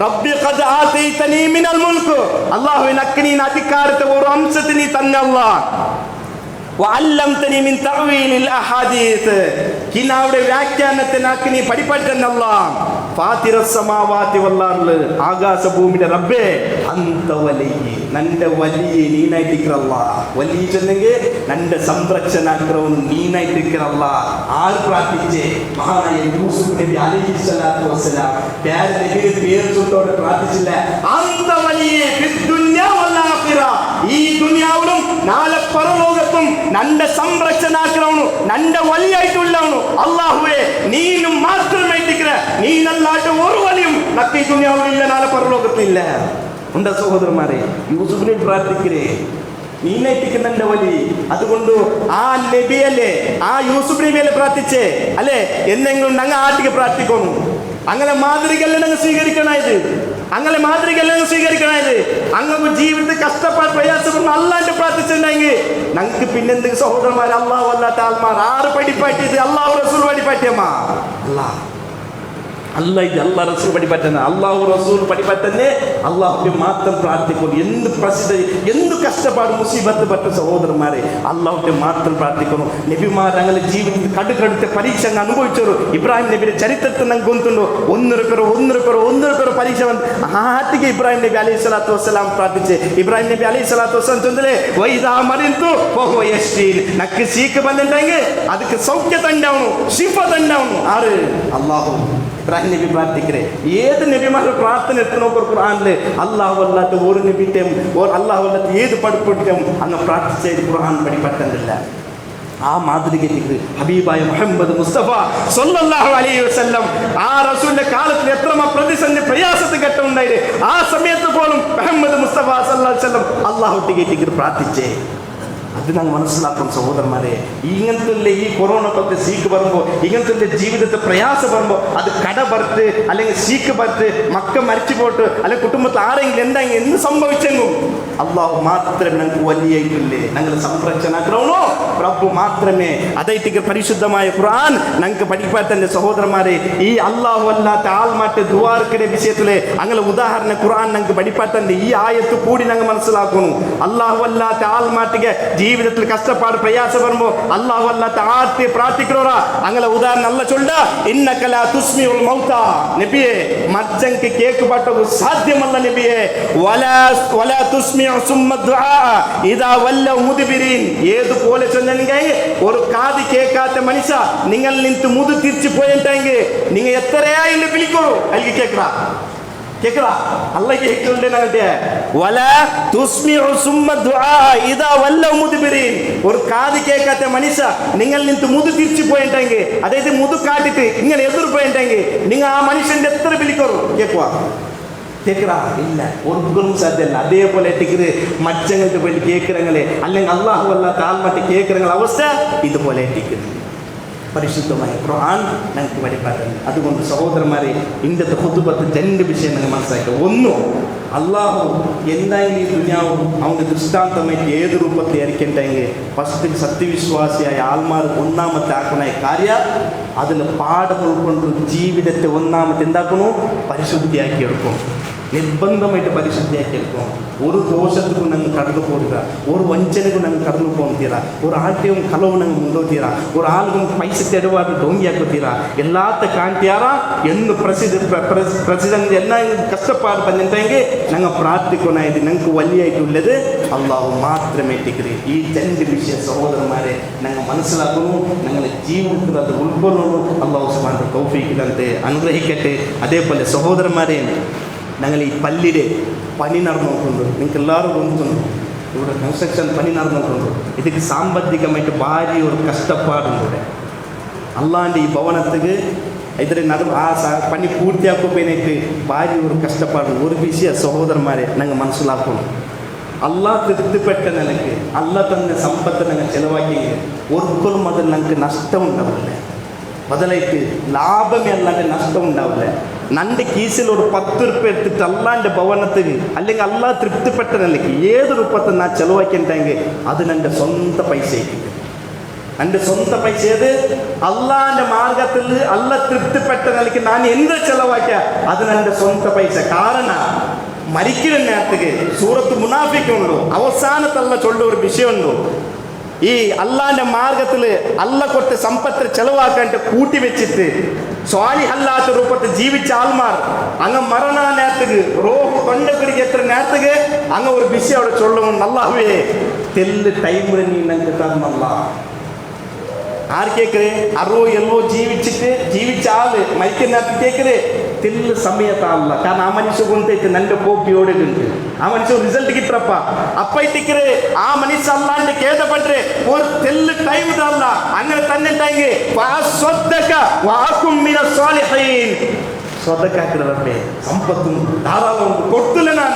റബ്ബി ഖദ് ആതൈതനി മിനൽ മുൽക്ക്, അല്ലാഹുവേ എനിക്ക് നീ അധികാരത്തെ ഒരു അംശത്തെ നീ തന്നെ അല്ലാഹ്, വഅല്ലംതനി മിൻ തഅവീലിൽ അഹാദീസ്, കിനാവുടെ വ്യാഖ്യാനത്തെ എനിക്ക് നീ പഠിപ്പിച്ചെന്നല്ലാ, ഫാതിറസ് സമാവാതി വൽ അർള്, ആകാശ ഭൂമിയുടെ റബ്ബേ അൻത വലിയ്യി, നന്റെ വലിയ നീനായിട്ടിരിക്കറല്ല. വലിയ ചെന്നെങ്കിൽ നന്റെ സംരക്ഷണാഗ്രഹം നീനായിട്ടിരിക്കറല്ല. ആര് പ്രാർത്ഥിച്ചേ? മഹാനായ യൂസുഫ് നബി അലൈഹി സ്വലാത്തു വസ്സലാം പേര് ചുട്ടോടെ പ്രാർത്ഥിച്ചില്ല. അൻത വലിയ്യി ഫിദ് ദുനിയ വൽ ആഖിറ, ഈ ദുനിയാവിലും നാളെ പരലോകത്തും നന്റെ സംരക്ഷണാഗ്രഹം നന്റെ വലിയായിട്ടുള്ളവನು അല്ലാഹുവേ, നീനും മാത്രമായിട്ടിരിക്കற, നീനല്ലാണ്ട് ഒരു വലിയും നക്കി ദുനിയാവിലില്ല, നാളെ പരലോകത്തില്ല. ഉണ്ട് സഹോദരന്മാരെ, യൂസുഫിനെ പ്രാർത്ഥിക്കരേ, നീനായിട്ടിരിക്കുന്ന എന്റെ വലി. അതുകൊണ്ട് ആ നബിയല്ലേ, ആ യൂസുഫ് നബിയല്ലേ പ്രാർത്ഥിച്ചേ അല്ലേ? എന്തെങ്കിലും ഞങ്ങൾ ആട്ടിക്ക് പ്രാർത്ഥിക്കുന്നു. അങ്ങനെ മാതൃകയല്ലേ ഞങ്ങൾ സ്വീകരിക്കണത്, അങ്ങനെ മാതൃകയല്ലേ സ്വീകരിക്കണത്. അങ്ങനെ ജീവിതത്തിൽ കഷ്ടപ്പാട് പ്രയാസപ്പെടുന്ന അല്ലാണ്ട് പ്രാർത്ഥിച്ചിട്ടുണ്ടെങ്കിൽ ഞങ്ങൾക്ക് പിന്നെന്തെങ്കിലും സഹോദരന്മാർ അല്ലാഹു അല്ലാത്ത ആൾമാർ ആറ് പഠിപ്പാറ്റിയത്? അല്ലാഹു റസൂൽ പഠിപ്പാറ്റിയമ്മ അല്ലാ. അല്ല ഇത് അള്ളാഹ് റസൂൽ പഠിപ്പറ്റുന്ന അള്ളാഹു റസൂൽ പഠിപ്പറ്റന്നെ അള്ളാഹുവിനെ മാത്രം പ്രാർത്ഥിക്കുന്നു. എന്ത് പ്രസിദ്ധ എന്ത് കഷ്ടപ്പാട് മുസീബത്ത് പറ്റ സഹോദരന്മാരെ അള്ളാഹുവിനെ മാത്രം പ്രാർത്ഥിക്കുന്നു. നബിമാർ അങ്ങനെ ജീവിതത്തിൽ കടുകടുത്ത പരീക്ഷ അങ്ങ് അനുഭവിച്ചോರು. ഇബ്രാഹിം നബിയുടെ ചരിത്രത്തിൽ ನಂಗೆ ಗೊತ್ತುಂಟು. ಒಂದರ ಪರೀಕ್ಷೆ ಬಂದು ಆಟಿಗೆ ಇಬ್ರಾಹಿಂ ನಬಿ ಅಲೈಹಿ ಸಲಾತು ವಸ್ಸಲಾಂ ಪ್ರಾರ್ಥಿಸಿ ಇಬ್ರಾಹಿಂ ನಬಿ ಅಲೈಹಿ ಸಲಾತು ವಸ್ಸಲಾಂ ಚಂದಲೆ ವೈದಾ ಮರಿಂತು ಹೋಗೋ ಯಶ್ರೀನ್ ನಕ್ಕೆ ಸೀಕ ಬಂದಂಗೆ ಅದಕ್ಕೆ ಸೌಖ್ಯ ತಂಡವನು ಶಿಫ ತಂಡವನು ಆರು അള്ളാഹു ഇബ്രാഹിം നബി പ്രാർത്ഥിക്കേ. ഏത് നബിമാരുടെ പ്രാർത്ഥന എടുത്ത് നോക്കുക ഖുർആനില് അള്ളാഹു അല്ലാത്ത ഒരു നബിറ്റേം അള്ളാഹു അല്ലാത്ത ഏത് പഠിപ്പിട്ടും അങ്ങ് പ്രാർത്ഥിച്ച ഖുർആൻ പഠിപ്പറ്റുന്നില്ല. ആ മാതൃകയ്ക്ക് ഹബീബായ മുഹമ്മദ് മുസ്തഫ സല്ലല്ലാഹു അലൈഹി വസല്ലം ആ റസൂലിന്റെ കാലത്തിൽ എത്ര പ്രതിസന്ധി പ്രയാസത്തെ ഘട്ടമുണ്ടായി. ആ സമയത്ത് പോലും മുഹമ്മദ് മുസ്തഫ സല്ലല്ലാഹു അലൈഹി വസല്ലം അള്ളാഹുട്ടിക്ക് പ്രാർത്ഥിച്ചേ. അത് ഞങ്ങൾ മനസ്സിലാക്കും സഹോദരന്മാരെ. ഇങ്ങനത്തെ ഈ കൊറോണ പറ്റി സീക്ക് വരുമ്പോൾ ഇങ്ങനത്തെ ജീവിതത്തെ പ്രയാസം വരുമ്പോൾ അത് കട ബർത്ത് അല്ലെങ്കിൽ സീക്ക് ബർത്ത് മക്ക മരിച്ചു പോട്ട് അല്ലെങ്കിൽ കുടുംബത്തിൽ ആരെങ്കിലും എന്തെങ്കിലും എന്ത് സംഭവിച്ചെങ്കും അള്ളാഹു മാത്രമേ ഞങ്ങൾക്ക് വലിയില്ലേ ഞങ്ങൾ സംരക്ഷണാക്കണോ പ്രഭു മാത്രമേ. അതേറ്റിക്ക് പരിശുദ്ധമായ ഖുർആൻ ഞങ്ങൾക്ക് പഠിപ്പാത്തന്റെ സഹോദരന്മാരെ ഈ അള്ളാഹു അല്ലാത്ത ആൾമാട്ട് ദുആർക്കിന്റെ വിഷയത്തിലെ അങ്ങനെ ഉദാഹരണ ഖുർആൻ ഞങ്ങൾക്ക് പഠിപ്പാത്തന്റെ ഈ ആയത്ത് കൂടി ഞങ്ങൾ മനസ്സിലാക്കുന്നു. അള്ളാഹു അല്ലാത്ത ആൾമാട്ടിಗೆ ജീവിതത്തിൽ കഷ്ടപ്പാട് പ്രയാസം വരുമ്പോ അല്ലാഹു അല്ലാത്ത ആർത്തി പ്രാർത്ഥിക്കുന്നവരാ അങ്ങനെ ഉദാഹരണം അല്ല ചൊല്ല ഇന്നക ലാ തുസ്മിഉൽ മൗത നബിയേ മജ്ജൻക്ക് കേക്ക് പാട്ടു സാധ്യമല്ല നബിയേ വലാ തുസ്മിഉ സുമ്മ ദുആ ഇദാ വല്ലൗ മുദ്ബിരീൻ. ഏതുപോലെ ചൊന്നെങ്കിൽ ഒരു കാത് കേൾക്കാത്ത മനുഷ്യ നിങ്ങൾ നിന്ത് മുതു തിരിച്ചു പോയിട്ടെങ്കിൽ നിങ്ങൾ എത്രയായി വിളിക്കൂ അതിൽ കേൾക്കറ കേൾക്കറ അല്ല കേൾക്കുന്നുണ്ട് ഞങ്ങളുടെ ഒരു കാത് കേൾക്കാത്ത മനുഷ്യ നിങ്ങൾ നിന്ത് മുതു തിരിച്ചു പോയിട്ടെങ്കിൽ അതായത് മുതു കാട്ടിട്ട് ഇങ്ങനെ എതിർ പോയിട്ടെങ്കിൽ നിങ്ങൾ ആ മനുഷ്യന്റെ എത്ര വിളിക്കൂ കേൾക്കുക കേൾക്കറാ ഇല്ല ഒരിക്കലും സാധ്യമല്ല. അതേപോലെ ഇട്ടിക്കത് മറ്റങ്ങൾക്ക് വേണ്ടി കേൾக்கிறങ്ങളെ അല്ലെങ്കിൽ അള്ളാഹു അല്ലാത്ത ആൾമട്ട് കേൾக்கிறങ്ങളെ അവസ്ഥ ഇതുപോലെ ഇട്ടിക്കുന്നത്. പരിശുദ്ധമായ ഖുർആൻ ഞങ്ങൾക്ക് പഠിപ്പാറ്റുന്നു. അതുകൊണ്ട് സഹോദരന്മാരെ ഇന്നത്തെ ഖുതുബത്ത് രണ്ട് വിഷയം ഞങ്ങൾ മനസ്സിലാക്കുക. ഒന്ന് അള്ളാഹു എന്തായാലും ഈ ദുനിയാവും അവൻ്റെ ദൃഷ്ടാന്തമായിട്ട് ഏത് രൂപത്തിൽ ആയിരിക്കണ്ടെങ്കിൽ ഫസ്റ്റ് സത്യവിശ്വാസിയായ ആൾമാർ ഒന്നാമത്തെ ആക്കുന്ന കാര്യ അതിൽ പാഠം ഉൾക്കൊണ്ട് ജീവിതത്തെ ഒന്നാമത്തെ എന്താക്കണു പരിശുദ്ധിയാക്കി എടുക്കും. നിർബന്ധമായിട്ട് പരിശുദ്ധിയാക്കി എടുക്കും. ഒരു ദോഷത്തിനും ഞങ്ങൾ കടന്നു പോരുക, ഒരു വഞ്ചനക്കും ഞങ്ങൾ കടന്നു പോകുന്നീര, ഒരു ആട്യവും കളവും ഞങ്ങൾ മുണ്ടോത്തീര, ഒരു ആളുകളും പൈസ തെരുവാട് ഡോങ്ങിയാക്കുത്തീര, എല്ലാത്ത കാണിയാറ എന്ന് പ്രസിഡന്റ് എല്ലാ കഷ്ടപ്പാട് പറഞ്ഞിട്ടെങ്കിൽ ഞങ്ങൾ പ്രാർത്ഥിക്കണായത് ഞങ്ങൾക്ക് വലിയായിട്ടുള്ളത് അള്ളാഹു മാത്രമേ എത്തിക്കരുത്. ഈ രണ്ട് വിഷയ സഹോദരന്മാരെ ഞങ്ങൾ മനസ്സിലാക്കുന്നു, ഞങ്ങളുടെ ജീവിതത്തിൽ അത് ഉൾക്കൊള്ളണം. അള്ളാഹു സുബ്ഹാനഹു തൗഫീഖിലത്തെ അനുഗ്രഹിക്കട്ടെ. അതേപോലെ സഹോദരന്മാരെ ഞങ്ങൾ ഈ പള്ളിയുടെ പണി നടന്നുകൊണ്ടുണ്ട്. നിങ്ങൾക്ക് എല്ലാവരും തോന്നുന്നു ഇവിടെ കൺസ്ട്രക്ഷൻ പണി നടന്നുകൊണ്ടുണ്ട്. ഇതിക്ക് സാമ്പത്തികമായിട്ട് ഭാര്യ ഒരു കഷ്ടപ്പാടുണ്ട്. അള്ളാൻ്റെ ഈ ഭവനത്തിക്ക് ഇതിൽ ആ പണി പൂർത്തിയാക്കുമ്പോഴേക്ക് ഭാര്യ ഒരു കഷ്ടപ്പാടുണ്ട്. ഒരു വിഷയ സഹോദരന്മാരെ ഞങ്ങൾ മനസ്സിലാക്കണം. അള്ളാഹ് തൃപ്തിപ്പെട്ട നിലയ്ക്ക് അള്ളാഹ് തന്നെ സമ്പത്ത് ഞങ്ങൾ ചിലവാക്കിയെങ്കിൽ ഒരിക്കലും അതിൽ ഞങ്ങൾക്ക് നഷ്ടം ഉണ്ടാവില്ല. ബദലായിട്ട് ലാഭമേ അല്ലാണ്ട് നഷ്ടം ഉണ്ടാവില്ല. നൻ്റെ കീസിൽ ഒരു 10 രൂപ എടുത്തിട്ട് അള്ളാൻ്റെ ഭവനത്തിന് അല്ലെങ്കിൽ അള്ളാഹ് തൃപ്തിപ്പെട്ട നിലയ്ക്ക് ഏത് രൂപത്തിൽ ഞാൻ ചിലവാക്കിയിട്ടുണ്ടെങ്കിൽ അത് എൻ്റെ സ്വന്തം പൈസയ്ക്ക് എൻ്റെ സ്വന്തം പൈസ ഏത് അള്ളാൻ്റെ മാർഗത്തിൽ അള്ളാഹ് തൃപ്തിപ്പെട്ട നിലയ്ക്ക് ഞാൻ എന്ത് ചിലവാക്കിയ അത് എൻ്റെ സ്വന്തം പൈസ. കാരണം മരിക്കുന്ന നേരത്തേക്ക് സൂറത്ത് മുനാഫിക്കുണ്ടോ അവസാനത്തല്ല ചൊല്ല ഒരു വിഷയമുണ്ടോ ഈ അള്ളാന്റെ മാർഗത്തിൽ അല്ല കൊടുത്ത് സമ്പത്ത് ചെലവാക്കാണ്ട് കൂട്ടി വെച്ചിട്ട് സ്വാലിഹല്ലാത്ത രൂപത്തിൽ ജീവിച്ച ആൾമാർ അങ്ങ് മരണ നേരത്തേക്ക് റോഹ് കൊണ്ടക്കിടിക്ക് എത്ര നേരത്തേക്ക് അങ്ങ് ഒരു വിഷയം അവിടെ ചൊല്ലും നല്ലാവേ തെല്ല് ടൈമിൽ നീ ഞങ്ങൾക്ക് തന്നല്ല. ആര് കേൾക്കേ 60 ജീവിച്ച ആള് മരിക്കുന്ന കേൾക്കേ തെല്ല് സമയത്തല്ല. കാരണം ആ മനുഷ്യ കൊണ്ടേക്ക് നല്ല കോപ്പിയോടെ ഉണ്ട്. ആ മനുഷ്യ റിസൾട്ട് കിട്ടപ്പ അപ്പ ഇട്ടിക്കേ ആ മനുഷ്യ അല്ലാണ്ട് കേട്ടപ്പെട്ടേ ഒരു തെല്ല് ടൈം തല്ല. അങ്ങനെ തന്നെ സ്വതക്കാക്കിടേ സമ്പത്തും ധാരാളം കൊടുത്തില്ല. ഞാൻ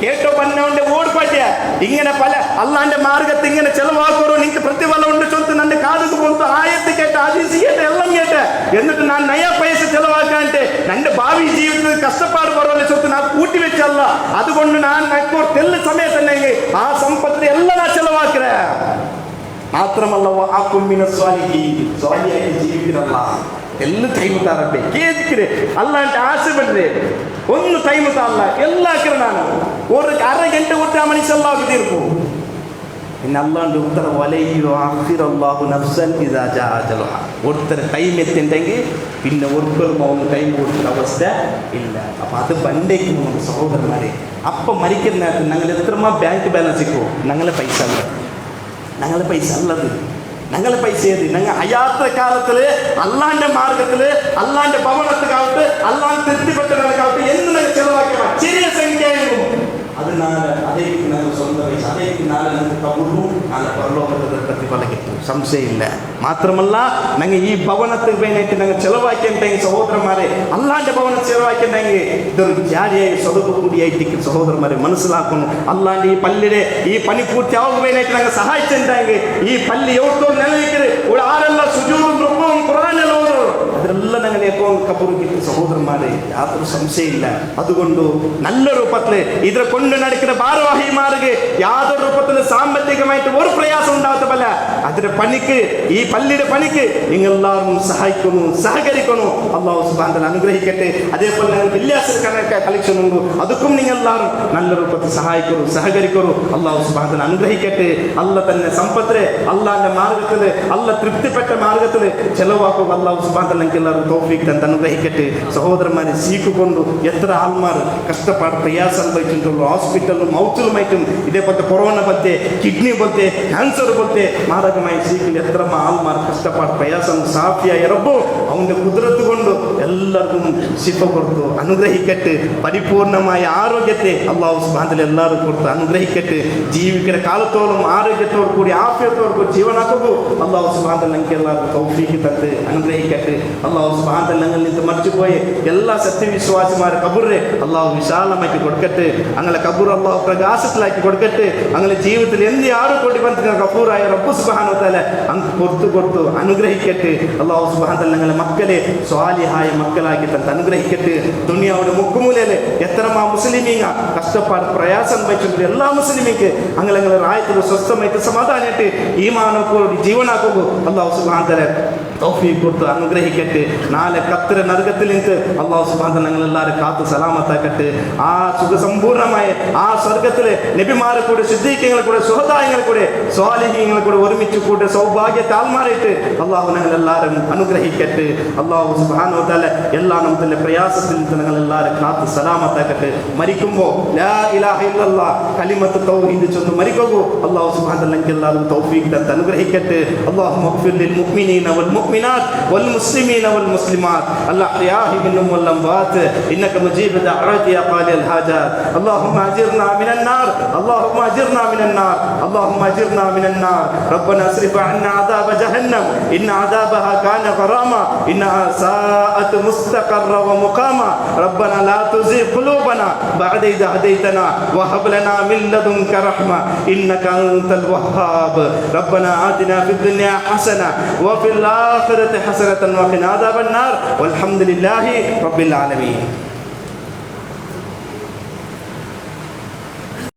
കേട്ടോ പന്നോണ്ട് ഓടിപ്പാട്ടിയ ഇങ്ങനെ പല അള്ളാന്റെ മാർഗത്ത് ഇങ്ങനെ ചെലവാക്കോ നിങ്ങൾക്ക് പ്രതിഫലം ഉണ്ട് ചൊത്ത് നന്റെ കാതുക്ക് പോലത്തെ ആയത്ത് കേട്ട് ആദീസ് കേട്ട് എല്ലാം കേട്ട് എന്നിട്ട് ഞാൻ നയാ പൈസ ചെലവാക്കാണ്ട് നന്റെ ഭാവി ജീവിതത്തിൽ കഷ്ടപ്പാട് കുറവല്ല ചൊത്ത് ഞാൻ കൂട്ടി വെച്ചല്ല. അതുകൊണ്ട് ഞാൻ തെല്ല് സമയത്തന്നെ ആ സമ്പത്തിന് എല്ലാം ഞാൻ ചെലവാക്കേ. മാത്രമല്ല ജീവിക്കുന്നല്ല ಎಲ್ಲ ಟೈಮ್ ತಾರಬ್ಬೆ ಕೇಳ್ತಿಕ್ರೆ ಅಲ್ಲ ಅಂತ ಆಸೆ ಬಿಡ್ರೆ ಒಂದು ಟೈಮ್ ಅಲ್ಲ ಎಲ್ಲ ನಾನು ஒரு அரை ಗಂಟೆ ಕೊಟ್ಟು ಮನುಷ್ಯ ಎಲ್ಲ ಆಗಿರ್ಬೋದು ಇನ್ನು ಅಲ್ಲಾಂಡು ಉತ್ತರ ಒಲೆಯೋ ಆಫಿರಲ್ಲಾಹು ನಫ್ಸನ್ ಇದಾ ಜಾ ಅಜಲುಹಾ ஒருத்தர் டைம் எத்தேன்டெங்கி பின்ன ஒருத்தரும் அவங்க டைம் கொடுக்குற அவஸ்தை இல்லை. அப்போ அது பண்டைக்கு நம்ம சகோதரர் மாதிரி அப்போ மறிக்கிற நேரத்தில் நாங்கள் எத்தனை பேங்க் பேலன்ஸ் இருக்கும் நாங்களே பைசா இல்லை அல்லது ഞങ്ങളെ പൈസ ഏത് ഞങ്ങൾ അയാത്ര കാലത്തില് അല്ലാന്റെ മാർഗത്തില് അല്ലാന്റെ ഭവനത്തുകാവട്ടെ അല്ലാണ്ട് തൃപ്തിപ്പെട്ടവർക്കാവട്ടെ എന്ന് ഞങ്ങൾ ചെലവാക്കിയ ചെറിയ സംഖ്യയായിരുന്നു. அதனால அதைக்கு நாங்கள் சொந்த வயசு அதைக்கு நாளை நாங்கள் கபூரும் நாங்கள் பரலோகத்தில் பிரதிபலிக்கிட்டோம் ಸಂಶಯ ಇಲ್ಲ. ಮಾತ್ರಮಲ್ಲ ನಂಗೆ ಈ ಭವನಕ್ಕೆ ಬೇನೈತಿ ನಂಗೆ ಚೆಲವಾಕ್ಯಂತ ಸಹೋದರ ಮಾರೆ ಅಲ್ಲಾಂಡೆ ಭವನ ಚೆಲವಾಕ್ಯಂಗೆ ಇದರ ಜಾರಿಯಾಗಿ ಸೊದಗೂಡಿ ಐತಿಕ್ಕೆ ಸಹೋದರ ಮಾರೆ ಮನಸ್ಸಿಲಾಕೊಂಡು ಅಲ್ಲಾಂಡೆ ಈ ಪಲ್ಲಿಡೆ ಈ ಪನಿ ಪೂರ್ತಿ ಯಾವಾಗ ಬೇನೈತಿ ನಂಗೆ ಸಹಾಯ ಚೆಂದಂಗೆ ಈ ಪಲ್ಲಿ ಯಾವತ್ತೋ ನೆಲವಿಕ್ಕಿರಿ ಆರೆಲ್ಲ ಸುಜೂರು ರುಬ್ಬಂ ಕುರಾನ್ ಎಲ್ಲ ಓದರು ಅದರೆಲ್ಲ ನಂಗೆ ನೇಕೊಂಡು ಕಬೂರುಗಿತ್ತು ಸಹೋದರ ಮಾರೆ ಯಾವ್ದು ಸಂಶಯ ಇಲ್ಲ. അതുകൊണ്ട് നല്ല രൂപത്തിൽ ഇതിനെ കൊണ്ട് നടക്കുന്ന ഭാരവാഹിമാർക്ക് യാതൊരു രൂപത്തിൽ സാമ്പത്തികമായിട്ട് ഒരു പ്രയാസം ഉണ്ടാകത്തല്ല. അതിന്റെ പണിക്ക് ഈ പള്ളിയുടെ പണിക്ക് നിങ്ങളെല്ലാവരും സഹായിക്കുന്നു സഹകരിക്കുന്നു. അല്ലാഹു സുബ്ഹാനഹു വ തആല അനുഗ്രഹിക്കട്ടെ. അതേപോലെ വില്യാസ കളക്ഷൻ ഉണ്ട് അതുക്കും നിങ്ങളെല്ലാവരും നല്ല രൂപത്തിൽ സഹായിക്കുന്നു സഹകരിക്കുന്നു. അല്ലാഹു സുബ്ഹാനഹു വ തആല അനുഗ്രഹിക്കട്ടെ. അല്ല തന്നെ സമ്പത്തിലെ അല്ലാന്റെ മാർഗത്തിൽ അല്ല തൃപ്തിപ്പെട്ട മാർഗത്തിൽ ചെലവാക്കുക. അല്ലാഹു സുബ്ഹാനഹു വ തആല എല്ലാവരും തൗഫീഖ് തന്ന് അനുഗ്രഹിക്കട്ടെ. സഹോദരന്മാരെ സീക്കുകൊണ്ട് എത്ര ആൾമാർ കഷ്ടപ്പാട് പ്രയാസം അനുഭവിച്ചിട്ടുള്ളൂ. ഹോസ്പിറ്റലും മൗത്തിലുമായിട്ടും ഇതേപോലത്തെ കൊറോണ പോലത്തെ കിഡ്നി പോലത്തെ ക്യാൻസർ പോലത്തെ മാരകമായ സീക്കിൽ എത്ര ആൾമാർ കഷ്ടപ്പാട് പ്രയാസം സാഫിയായ റബ്ബു അവൻ്റെ കുതിരത്ത് കൊണ്ട് എല്ലാവർക്കും ശിഫ കൊടുത്തു അനുഗ്രഹിക്കട്ടെ. പരിപൂർണമായ ആരോഗ്യത്തെ അല്ലാഹു സുബ്ഹാനഹു വ തആല എല്ലാവർക്കും കൊടുത്ത് അനുഗ്രഹിക്കട്ടെ. ജീവിക്കുന്ന കാലത്തോളം ആരോഗ്യത്തോടു കൂടി ആഫിയത്തോടു കൂടി ജീവനാക്കൂ. അല്ലാഹു സുബ്ഹാനഹു വ തആല ഞങ്ങൾക്ക് എല്ലാവർക്കും തൗഫീഖ് തന്ന് അനുഗ്രഹിക്കട്ടെ. അല്ലാഹു സുബ്ഹാനഹു വ തആല ഞങ്ങളിൽ നിന്ന് മരിച്ചുപോയ എല്ലാ സത്യവിശ്വാസിമാരെ കബറിനെ അല്ലാഹു വിശാലമാക്കി കൊടുക്കട്ടെ. അങ്ങനെ കബൂർ അല്ലാഹു പ്രകാശത്തിലാക്കി കൊടുക്കട്ടെ. അങ്ങനെ ജീവിതത്തിൽ എന്ത് ആരും കൊണ്ടി ಬಂದ കബൂറായ റബ്ബ് സുബ്ഹാനഹു വ തആല അങ്ങ് കൊടുത്തു അനുഗ്രഹിക്കട്ടെ. അല്ലാഹു സുബ്ഹാനഹു വ തആല ഞങ്ങളെ മക്കളെ സ്വാലിഹായ മക്കളാക്കി തന്ന് അനുഗ്രഹിക്കട്ടെ. ദുനിയാവുടെ മുക്കുമൂലയിൽ എത്രമാ മുസ്ലിമീങ്ങ കഷ്ടപ്പാട് പ്രയാസം അനുഭവിച്ചിട്ടുണ്ട് എല്ലാ മുസ്ലിമിക്ക് അങ്ങനെ ರಾಯತರು ಸ್ವಸ್ಥಮಾಯ್ತು ಸಮಾಧಾನಕ್ಕೆ ಈಮಾನಕ್ಕೋಡಿ ಜೀವನಾಕೋಗು. ಅಲ್ಲಾಹು ಸುಬ್ಹಾನಹು ವ ತಆಲ തൗഫീഖ് കൊടുത്ത് അനുഗ്രഹിക്കട്ടെ. നാളെ കത്തിര നരകത്തിൽ നിന്ന് അല്ലാഹു സുബ്ഹാനഹു വ തആല ഞങ്ങളെല്ലാവരും കാത്ത് സലാമത്താക്കട്ടെ. ആ സുഖസമ്പൂർണമായ ആ സ്വർഗത്തിലെ നബിമാരെ കൂടെ സിദ്ദീഖീങ്ങളെ കൂടെ സുഹദായങ്ങളെ കൂടെ സ്വാലിഹീങ്ങളെ കൂടെ ഒരുമിച്ച് കൂടെ സൗഭാഗ്യത്തെ ആൾമാരായിട്ട് അല്ലാഹു ഞങ്ങളെല്ലാവരും അനുഗ്രഹിക്കട്ടെ. അല്ലാഹു സുബ്ഹാനഹു വ തആല എല്ലാ നമ്മുടെ പ്രയാസത്തിൽ നിന്ന് ഞങ്ങളെല്ലാവരും കാത്ത് സലാമത്താക്കട്ടെ. മരിക്കുമ്പോൾ ലാ ഇലാഹ ഇല്ലല്ലാഹ് കലിമത്ത് തൗഹീദ് ചൊല്ലി മരിക്കൂ. അല്ലാഹു സുബ്ഹാനഹു വ തആല ഞങ്ങളെല്ലാവരും തൗഫീഖ് തന്ന് അനുഗ്രഹിക്കട്ടെ. അല്ലാഹുമ്മ ഗ്ഫിർ ലിൽ മുഅ്മിനീന വൽ മുഅ്മിനാത്ത് വൽ മുസ്ലിമീന വൽ മുസ്ലിമാത്ത് അൽഅഹ്യാഇ മിൻഹും വൽ അംവാത്ത് ഇന്നക മുജീബു ദഅവതി യാ ഖാദിൽ ഹാജാത്ത്. اللهم اجرنا من النار اللهم اجرنا من النار اللهم اجرنا من النار ربنا اصرف عنا عذاب جهنم ان عذابها كان غراما انها ساءت مستقرا ومقاما ربنا لا تزغ قلوبنا بعد إذ هديتنا وهب لنا من لدنك رحمة إنك أنت الوهاب ربنا آتنا في الدنيا حسنة وفي الآخرة حسنة وقنا عذاب النار والحمد لله رب العالمين.